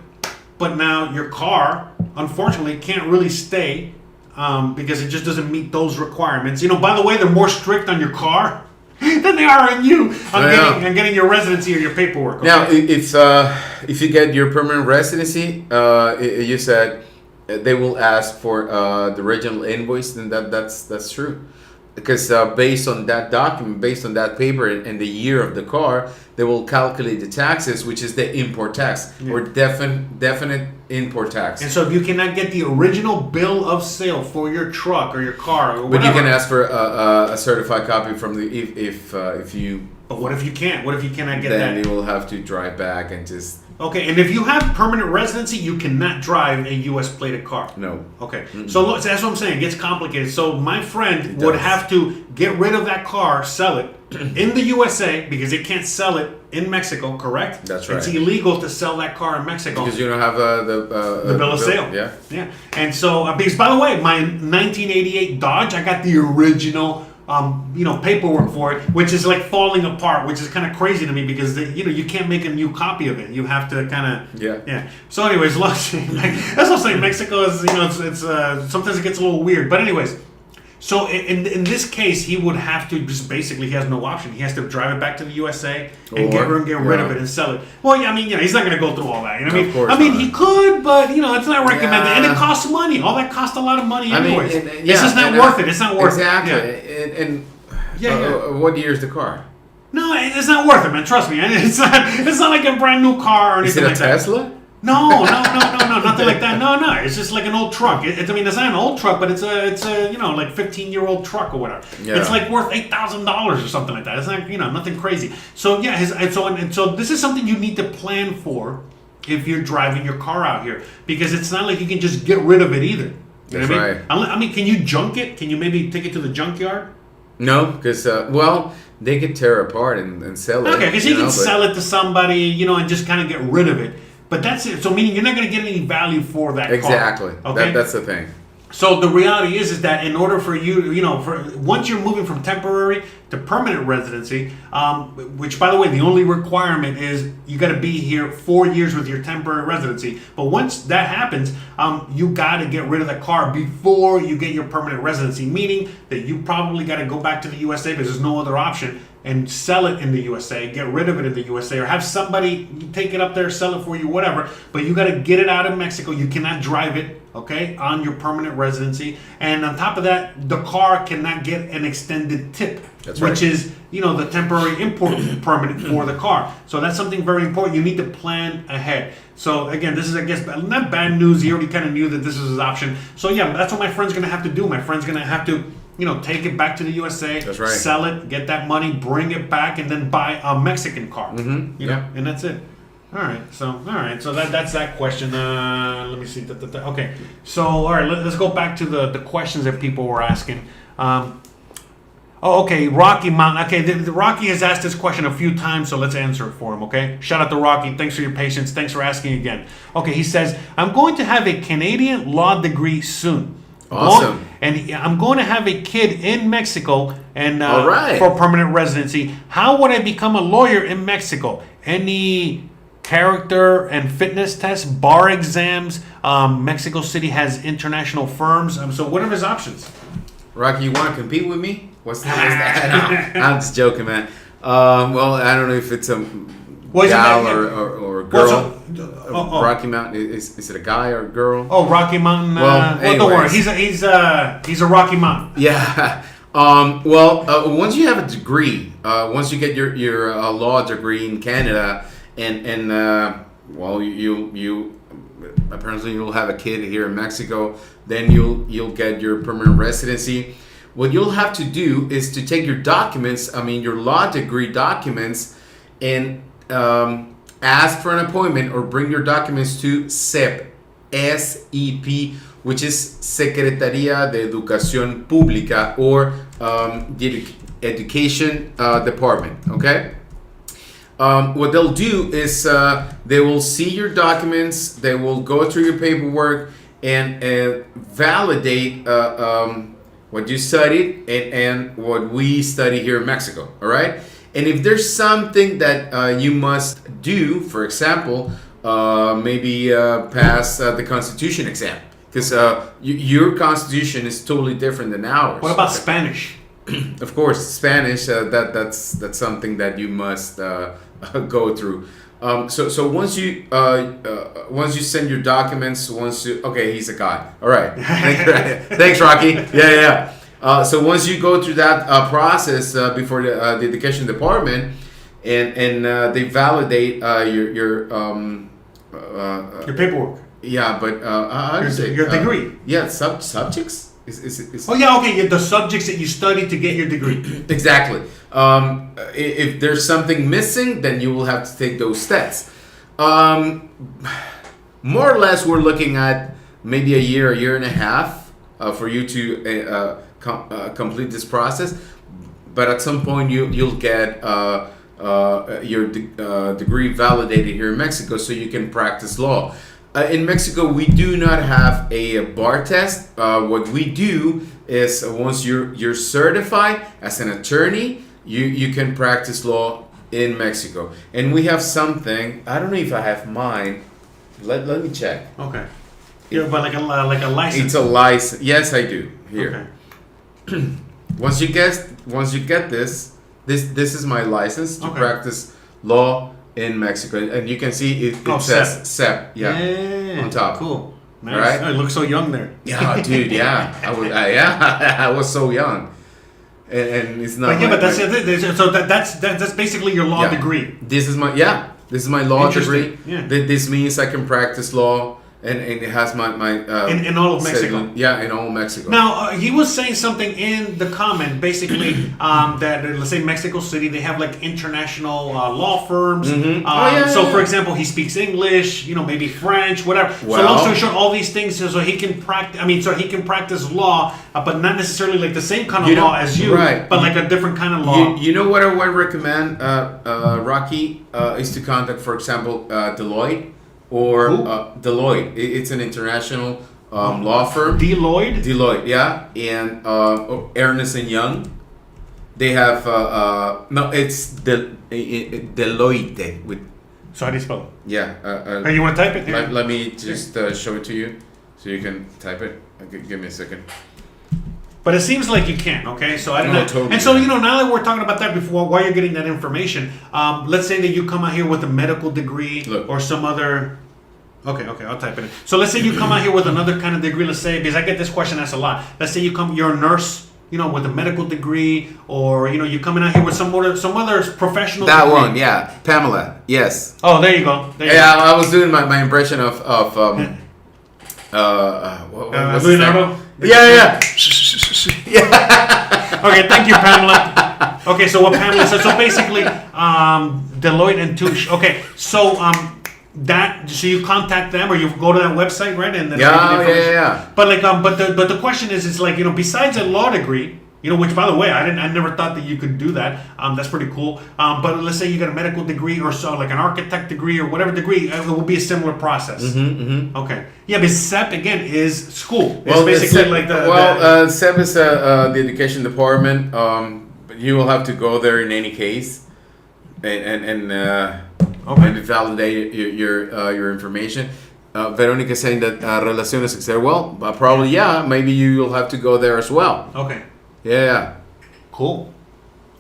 but now your car, unfortunately, can't really stay because it just doesn't meet those requirements. By the way, they're more strict on your car than they are on you on getting your residency or your paperwork. Okay? Now, if you get your permanent residency, you said they will ask for the original invoice, then that's true. Because based on that document, based on that paper and the year of the car, they will calculate the taxes, which is the import tax or definite import tax. And so if you cannot get the original bill of sale for your truck or your car or whatever. But you can ask for a certified copy from the if you. But what if you can't? What if you cannot get then that? you will have to drive back and just. Okay, and if you have permanent residency, you cannot drive a U.S. plated car. No. Okay, so look, that's what I'm saying. It gets complicated. So my friend would have to get rid of that car, sell it in the USA, because they can't sell it in Mexico, correct? That's right. It's illegal to sell that car in Mexico. Because you don't have the bill of sale. Yeah. And so, because by the way, my 1988 Dodge, I got the original paperwork for it, which is like falling apart, which is kind of crazy to me, because you can't make a new copy of it. You have to kind of yeah. So, anyways, look, that's what I'm saying. Mexico is it's sometimes it gets a little weird, but anyways. So in this case, he would have to just basically, he has no option. He has to drive it back to the USA and get rid of it and sell it. Well, yeah, I mean, he's not going to go through all that. You know what I mean? Of course I mean, not. He could, but it's not recommended, and it costs money. All that costs a lot of money, anyways. It's just not worth it. It's not worth it. Exactly. What year is the car? No, it's not worth it, man. Trust me. It's not like a brand new car or anything like that. Is it a Tesla? No, nothing like that. No, it's just like an old truck. It's not an old truck, but it's a like 15-year-old truck or whatever. Yeah. It's like worth $8,000 or something like that. It's not nothing crazy. So yeah, so this is something you need to plan for if you're driving your car out here, because it's not like you can just get rid of it either. You know what I mean? I mean, can you junk it? Can you maybe take it to the junkyard? No, because they could tear apart and sell it. Okay, because you can sell it to somebody, and just kind of get rid of it. But that's it. So meaning you're not going to get any value for that car. Exactly. Okay? That's the thing. So the reality is that in order for you, once you're moving from temporary to permanent residency, which by the way, the only requirement is you got to be here 4 years with your temporary residency. But once that happens, you got to get rid of the car before you get your permanent residency, meaning that you probably got to go back to the USA because there's no other option. and sell it in the USA, get rid of it in the USA, or have somebody take it up there, sell it for you, whatever. But you got to get it out of Mexico. You cannot drive it, okay, on your permanent residency. And on top of that, the car cannot get an extended tip, which is, the temporary import permit for the car. So that's something very important. You need to plan ahead. So again, this is, I guess, not bad news. He already kind of knew that this was his option. So yeah, that's what my friend's going to have to do. My friend's going to have to, take it back to the USA, sell it, get that money, bring it back, and then buy a Mexican car. And that's it. All right, so that's that question. Let me see. Okay, so all right, let's go back to the questions that people were asking. Okay, Rocky Mountain. Okay, the Rocky has asked this question a few times, so let's answer it for him, okay? Shout out to Rocky. Thanks for your patience. Thanks for asking again. Okay, he says, I'm going to have a Canadian law degree soon. Awesome. And I'm going to have a kid in Mexico and all right, for permanent residency. How would I become a lawyer in Mexico? Any character and fitness tests, bar exams? Mexico City has international firms. So what are his options? Rocky, you want to compete with me? What's that? No, I'm just joking, man. Well, I don't know if it's a gal or girl. Rocky Mountain, is it a guy or a girl? Oh, Rocky Mountain. Well, don't worry. He's a Rocky Mountain. Yeah. Once you have a degree, once you get your law degree in Canada, and you apparently you'll have a kid here in Mexico, then you'll get your permanent residency. What you'll have to do is to take your documents, your law degree documents, and ask for an appointment or bring your documents to SEP, S-E-P, which is Secretaría de Educación Pública, or the Education Department, okay? What they'll do is they will see your documents, they will go through your paperwork, and validate what you studied and what we study here in Mexico, all right? And if there's something that you must do, for example, maybe pass the Constitution exam, because your Constitution is totally different than ours. What about Spanish? Of course, Spanish. That's something that you must go through. So once you send your documents, okay, he's a guy. All right, thanks, Rocky. Yeah. So once you go through that process before the education department, and they validate your paperwork. Yeah, but how do you say your degree? Yeah, subjects. Is oh yeah, okay. The subjects that you study to get your degree. Exactly. If there's something missing, then you will have to take those tests. More or less, we're looking at maybe a year and a half for you to complete this process. But at some point, you'll get your degree validated here in Mexico, so you can practice law. In Mexico, we do not have a bar test. What we do is once you're certified as an attorney, you can practice law in Mexico. And we have something. I don't know if I have mine. Let me check. Okay. Yeah, but like a license. It's a license. Yes, I do. Here. Okay. Once you get this is my license to practice law in Mexico, and you can see it says SEP, on top. Cool. Nice. Right? Oh, you look so young there. Yeah, dude. Yeah, I was so young, and it's not. But that's it. So that's basically your law degree. This is my law degree. Yeah. This means I can practice law. And it has my in all of Mexico. Yeah, in all of Mexico. Now he was saying something in the comment, basically that let's say Mexico City, they have like international law firms. Mm-hmm. So for example, he speaks English, maybe French, whatever. Well, so long story short, all these things so he can practice. So he can practice law, but not necessarily like the same kind of law as you, right? But like a different kind of law. You know what I would recommend, Rocky, is to contact, for example, Deloitte. Or Deloitte. It's an international law firm. Deloitte, yeah. And Ernst & Young. They have... no, it's Deloitte. So how do you spell it? Yeah. You want to type it? Yeah. Let me just show it to you so you can type it. Okay, give me a second. But it seems like you can, okay? So I don't No, know. totally. And so, now that we're talking about that before, while you're getting that information, let's say that you come out here with a medical degree or some other... Okay, I'll type it in. So let's say you come out here with another kind of degree, let's say, because I get this question asked a lot. Let's say you're a nurse, with a medical degree, or, you're coming out here with some other professional That degree. one, yeah. Pamela, yes. Oh, there you go. I was doing my impression of what's his name? Leonardo? Yeah. Okay, thank you, Pamela. Okay, so what Pamela said. So basically, Deloitte and Touche. Okay, so so you contact them or you go to that website, right? And then Yeah. But but the question is like, besides a law degree, which by the way, I never thought that you could do that. That's pretty cool. But let's say you got a medical degree or so, like an architect degree or whatever degree, it will be a similar process. Okay. Yeah, but SEP again is school. It's basically like SEP is the education department. But you will have to go there in any case, and validate your information. Veronica is saying that Relaciones Exteriores. Well, probably maybe you'll have to go there as well. Okay. Yeah. Cool.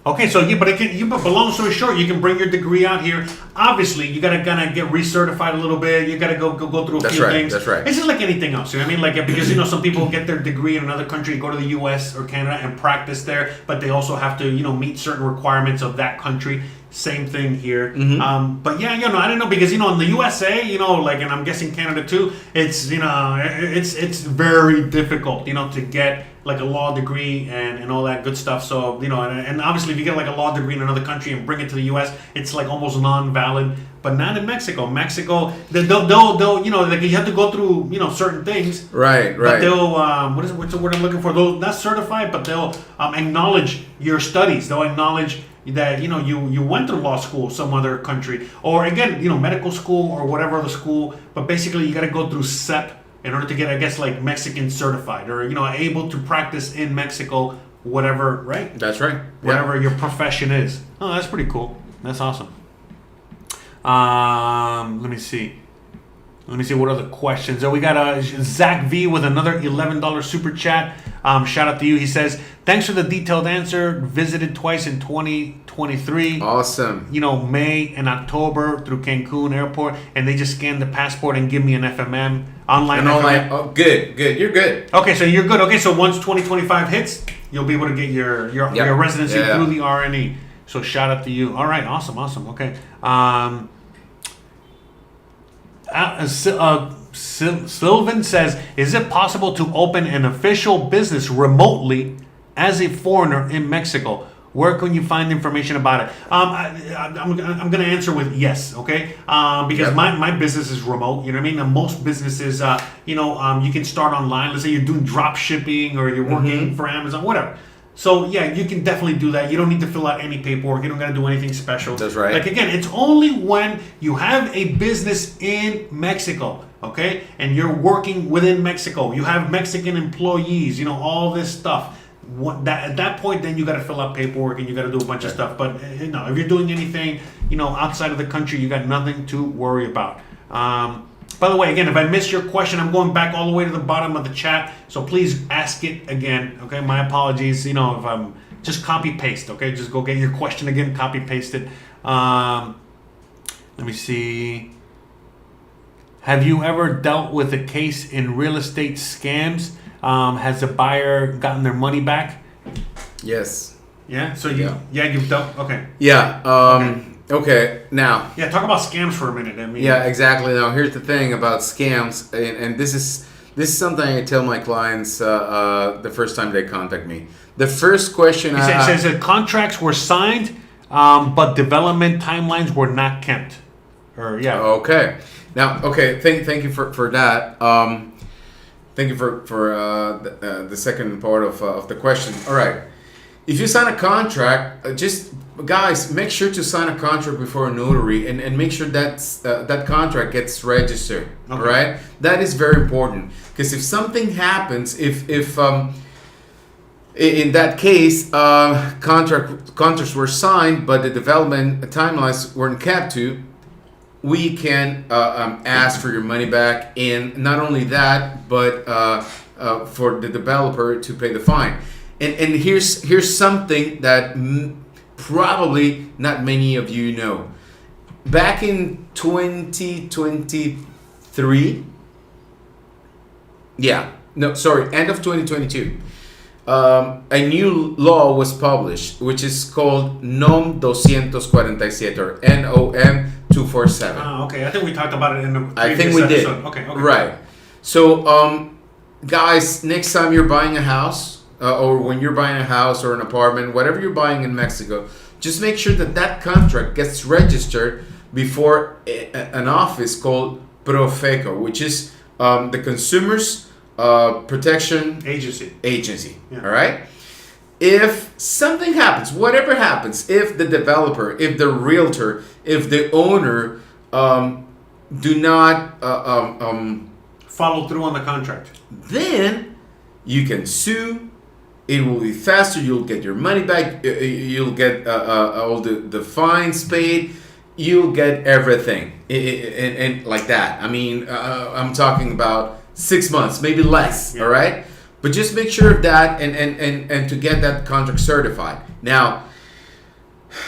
Okay, so but long story short, you can bring your degree out here. Obviously, you gotta kind of get recertified a little bit. You gotta go through a few things. That's right. It's just like anything else. You know what I mean? Like because some people get their degree in another country, go to the U.S. or Canada and practice there, but they also have to meet certain requirements of that country. Same thing here. But yeah, I don't know because in the USA, and I'm guessing Canada too. It's it's very difficult, to get like a law degree and all that good stuff. So and obviously if you get like a law degree in another country and bring it to the U.S., it's like almost non-valid. But not in Mexico. Mexico, they'll like you have to go through certain things. Right. But they'll what's the word I'm looking for? They'll not certify, but they'll acknowledge your studies. They'll acknowledge that you went through law school some other country, or again medical school or whatever other school. But basically you got to go through SEP in order to get, I guess, like Mexican certified or able to practice in Mexico, whatever, right? That's right. Whatever your profession is. Oh, that's pretty cool. That's awesome. Let me see what other questions. We got Zach V with another $11 super chat. Shout out to you. He says, thanks for the detailed answer. Visited twice in 2023. Awesome. May and October through Cancun airport, and they just scan the passport and give me an FMM online. Oh, good. You're good. Okay, so you're good. Okay, so once 2025 hits, you'll be able to get your residency through the RNE. So shout out to you. All right, awesome. Okay. Sylvan says, is it possible to open an official business remotely as a foreigner in Mexico? Where can you find information about it? I'm going to answer with yes, okay? Because my business is remote, you know what I mean? And most businesses, you can start online. Let's say you're doing drop shipping or you're working for Amazon, whatever. So, yeah, you can definitely do that. You don't need to fill out any paperwork. You don't got to do anything special. That's right. Like, again, it's only when you have a business in Mexico, okay? And you're working within Mexico. You have Mexican employees, all this stuff. At that point, then you got to fill out paperwork and you got to do a bunch of stuff. But, if you're doing anything, outside of the country, you got nothing to worry about. By the way, again, if I missed your question, I'm going back all the way to the bottom of the chat. So please ask it again. Okay, my apologies. If I'm just copy paste. Okay, just go get your question again, copy paste it. Let me see. Have you ever dealt with a case in real estate scams? Has the buyer gotten their money back? Yes. Yeah. So you've dealt. Okay. Yeah. Okay, now... Yeah, talk about scams for a minute. Yeah, exactly. Now, here's the thing about scams, and this is something I tell my clients the first time they contact me. The first question it says that contracts were signed, but development timelines were not kept. Okay. Now, thank you for that. Thank you for the second part of the question. All right. If you sign a contract, guys, make sure to sign a contract before a notary and make sure that contract gets registered. Okay. All right, that is very important because if something happens, if in that case contracts were signed but the development timelines weren't kept to, we can ask for your money back, and not only that, but for the developer to pay the fine. And here's something that probably not many of you know. Back in 2023, end of 2022, a new law was published, which is called NOM 247 or NOM 247. Oh, okay. I think we talked about it in the previous I think we episode. did. Okay. Right. So, guys, next time you're buying a house, or when you're buying a house or an apartment, whatever you're buying in Mexico, just make sure that contract gets registered before an office called Profeco, which is the Consumers Protection Agency. Yeah. All right. If something happens, whatever happens, if the developer, if the realtor, if the owner do not follow through on the contract, then you can sue. It will be faster. You'll get your money back. You'll get all the fines paid. You'll get everything, and like that. I mean, I'm talking about 6 months, maybe less. Yeah. All right, but just make sure of that, and to get that contract certified. Now,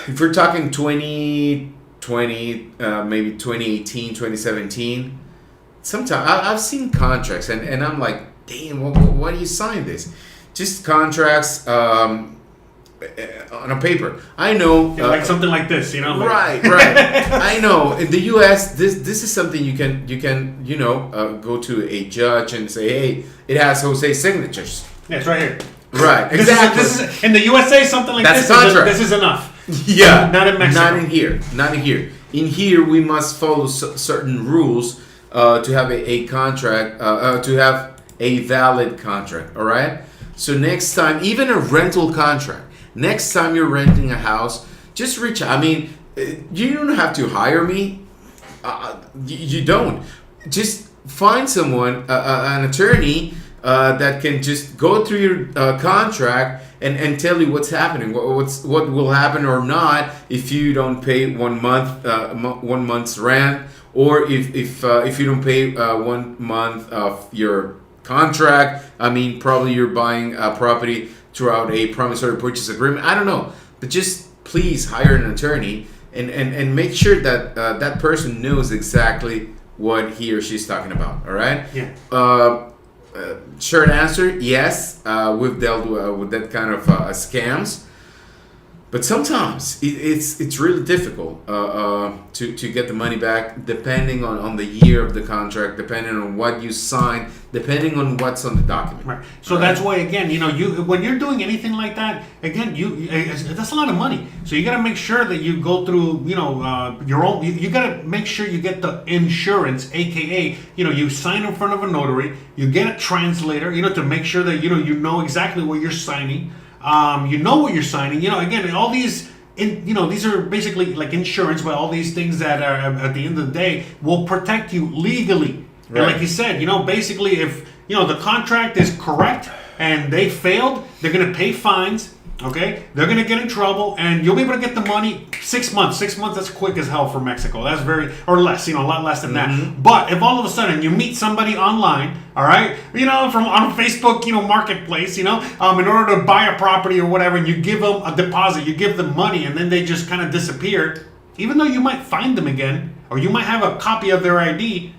if we're talking 2020, maybe 2018, 2017, sometimes I've seen contracts, and I'm like, damn, why do you sign this? Just contracts on a paper. I know, like something like this, you know. Like. Right. I know. In the U.S., this is something you can go to a judge and say, hey, it has Jose's signatures. Yeah, it's right here. Right. Exactly. This is in the USA. Something like That's this. contract. This is enough. Yeah. Not in Mexico. Not in here. In here, we must follow certain rules to have a contract, to have a valid contract. All right. So next time, even a rental contract, next time you're renting a house, just reach out. I mean, you don't have to hire me. You don't. Just find someone, an attorney, that can just go through your contract and tell you what's happening, what will happen or not if you don't pay 1 month's rent, or if you don't pay 1 month of your contract. I mean, probably you're buying a property throughout a promissory purchase agreement. I don't know, but just please hire an attorney and make sure that that person knows exactly what he or she's talking about. All right. Yeah. Short answer: yes. We've dealt with that kind of scams. But sometimes it's really difficult to get the money back, depending on the year of the contract, depending on what you sign, depending on what's on the document. Right. So that's why, again, when you're doing anything like that, again, that's a lot of money. So you got to make sure that you go through, your own. You got to make sure you get the insurance, aka, you sign in front of a notary, you get a translator, to make sure that you know exactly what you're signing. You know what you're signing. Again, all these, these are basically like insurance, but all these things that are at the end of the day will protect you legally. Right. And like you said, basically if the contract is correct and they failed, they're gonna pay fines. Okay, they're gonna get in trouble, and you'll be able to get the money 6 months. 6 months, that's quick as hell for Mexico. That's or less, a lot less than that. But if all of a sudden you meet somebody on Facebook, marketplace, in order to buy a property or whatever, and you give them a deposit, you give them money, and then they just kind of disappear, even though you might find them again, or you might have a copy of their ID,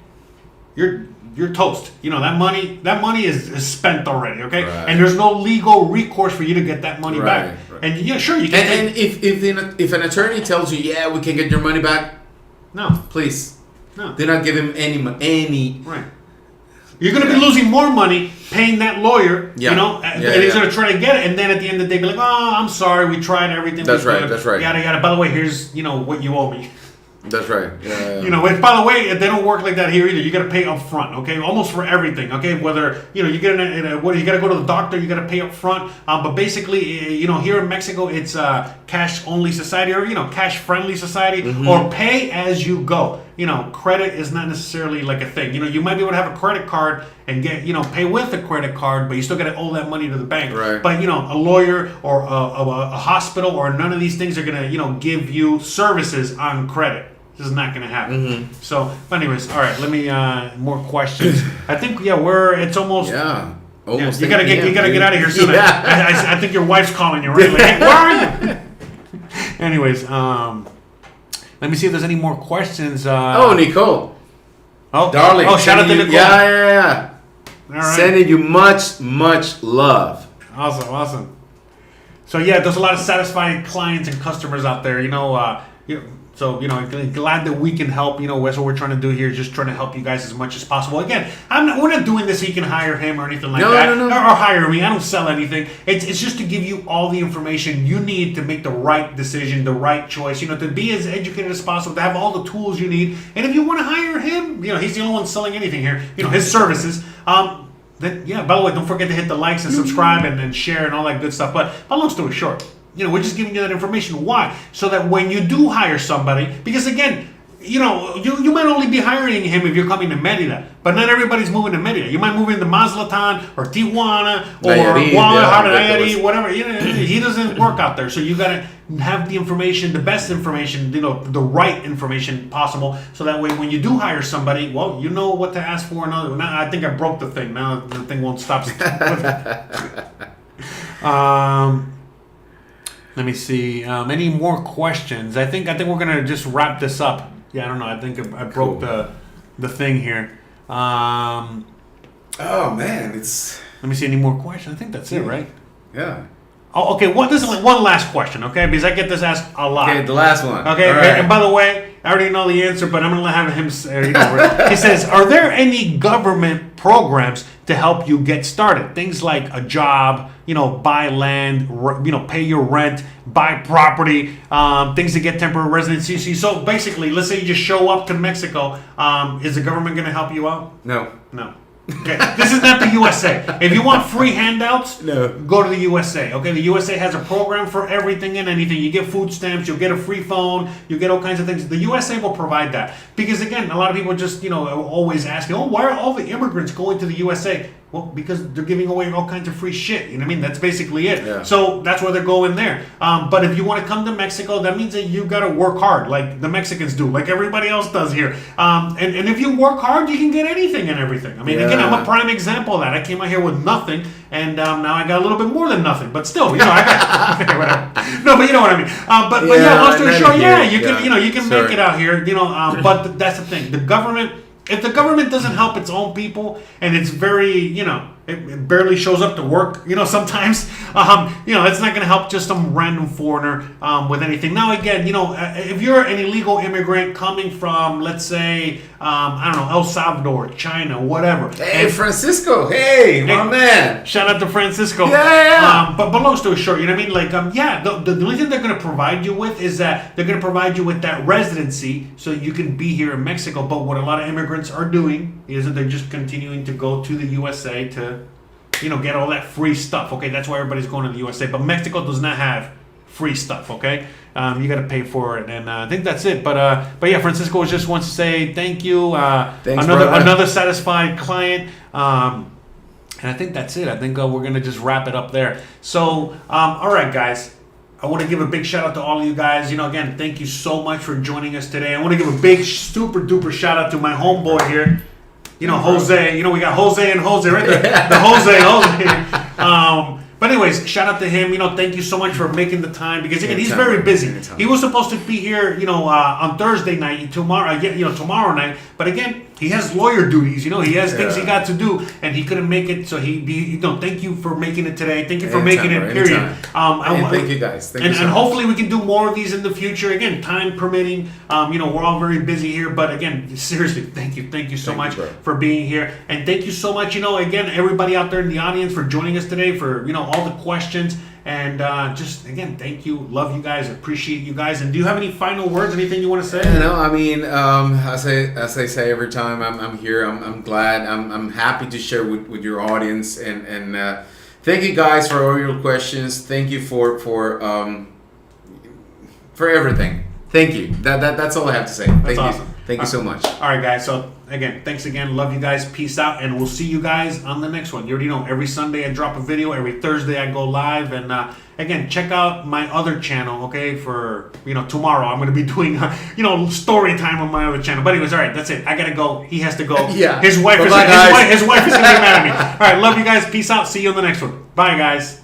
you're toast. That money is spent already, okay? Right. And there's no legal recourse for you to get that money back. Right. And sure you can. And if an attorney tells you, yeah, we can get your money back, no, please, no, do not give him any. Right. You're going to be losing more money paying that lawyer, and he's going to try to get it, and then at the end of the day be like, oh, I'm sorry, we tried everything. That's right. Yada yada. By the way, here's what you owe me. That's right. Yeah. By the way, they don't work like that here either. You got to pay up front, okay? Almost for everything, okay? Whether you get you got to go to the doctor, you got to pay up front. But basically, here in Mexico, it's cash only society, or cash friendly society, or pay as you go. Credit is not necessarily like a thing. You might be able to have a credit card and get pay with a credit card, but you still got to owe that money to the bank. Right. But a lawyer or a hospital or none of these things are gonna give you services on credit. This is not going to happen. So, but anyways, all right. Let me more questions. I think it's almost. Yeah. Almost. You gotta get out of here soon. Yeah. I think your wife's calling you, right? Like, hey, where are you? Anyways, let me see if there's any more questions. Nicole. Oh, darling. Oh, shout out to Nicole. Yeah. All right. Sending you much love. Awesome. So yeah, there's a lot of satisfied clients and customers out there. So glad that we can help. That's what we're trying to do here, just trying to help you guys as much as possible. Again, we're not doing this so you can hire him or anything like that, No. Or hire me. I don't sell anything. It's just to give you all the information you need to make the right decision, the right choice. To be as educated as possible, to have all the tools you need. And if you want to hire him, he's the only one selling anything here. His services. Then by the way, don't forget to hit the likes and subscribe and share and all that good stuff. But long story short. We're just giving you that information. Why? So that when you do hire somebody, because again, you might only be hiring him if you're coming to Merida, but not everybody's moving to Merida. You might move into Mazatlan or Tijuana or Guadalajara, whatever. He doesn't work out there. So you got to have the information, the best information, the right information possible. So that way, when you do hire somebody, well, you know what to ask for. Now, I think I broke the thing. Now the thing won't stop. Let me see. Any more questions? I think we're gonna just wrap this up. Yeah, I don't know. I think I broke the thing here. Oh man, it's. Let me see. Any more questions? I think that's it, right? Yeah. Oh, okay. This is one last question, okay? Because I get this asked a lot. Okay, the last one. Okay, right. And by the way, I already know the answer, but I'm gonna have him say. He says, "Are there any government programs to help you get started? Things like a job, buy land, pay your rent, buy property, things to get temporary residency." So basically, let's say you just show up to Mexico. Is the government gonna help you out? No. Okay, this is not the USA. If you want free handouts, no, go to the USA. Okay, the USA has a program for everything and anything. You get food stamps, you'll get a free phone, you get all kinds of things. The USA will provide that because again, a lot of people just are always asking, "Oh, why are all the immigrants going to the USA?" Well, because they're giving away all kinds of free shit. You know what I mean? That's basically it. Yeah. So that's where they're going there. But if you want to come to Mexico, that means that you got to work hard, like the Mexicans do, like everybody else does here. And if you work hard, you can get anything and everything. I mean, again, I'm a prime example of that. I came out here with nothing, and now I got a little bit more than nothing. But still, I got whatever. No, but you know what I mean. But long story short, you can make it out here. But that's the thing. The government. If the government doesn't help its own people, and it's very, it barely shows up to work, sometimes, it's not going to help just some random foreigner with anything. Now, again, if you're an illegal immigrant coming from, let's say, I don't know, El Salvador, China, whatever. Hey, Francisco. Hey, my man. Shout out to Francisco. Yeah. But long story short, you know what I mean? Like, the only thing they're going to provide you with is that they're going to provide you with that residency so you can be here in Mexico. But what a lot of immigrants are doing is that they're just continuing to go to the USA to, get all that free stuff. Okay, that's why everybody's going to the USA. But Mexico does not have free stuff. Okay, you got to pay for it, and I think that's it. But yeah, Francisco just wants to say thank you. Thanks, another satisfied client. And I think that's it. I think we're gonna just wrap it up there. So, all right, guys. I want to give a big shout out to all of you guys. Again, thank you so much for joining us today. I want to give a big super duper shout out to my homeboy here. Jose. We got Jose and Jose right there. The Jose. But anyways, shout out to him. Thank you so much for making the time because again, he's very busy. He was supposed to be here, on Thursday night, tomorrow night. But again, he has lawyer duties. He has things he got to do, and he couldn't make it. So thank you for making it today. Thank you for making it. Period. Thank you guys. Thank you so and much. hopefully we can do more of these in the future. Again, time permitting. We're all very busy here, but again, seriously, thank you so much for being here, and thank you so much. Again, everybody out there in the audience for joining us today, for all the questions. And just again, thank you, love you guys, appreciate you guys. And do you have any final words? Anything you want to say? I mean, as I say every time I'm here, I'm glad, I'm happy to share with your audience, and thank you guys for all your questions. Thank you for everything. Thank you. That's all I have to say. Thank you. Awesome. Thank you so much. All right, guys. So again, thanks again. Love you guys. Peace out, and we'll see you guys on the next one. You already know. Every Sunday I drop a video. Every Thursday I go live, and again, check out my other channel. Okay, for tomorrow I'm going to be doing story time on my other channel. But anyways, all right, that's it. I gotta go. He has to go. Yeah. His wife is Bye-bye, guys. his wife is gonna get mad at me. All right, love you guys. Peace out. See you on the next one. Bye, guys.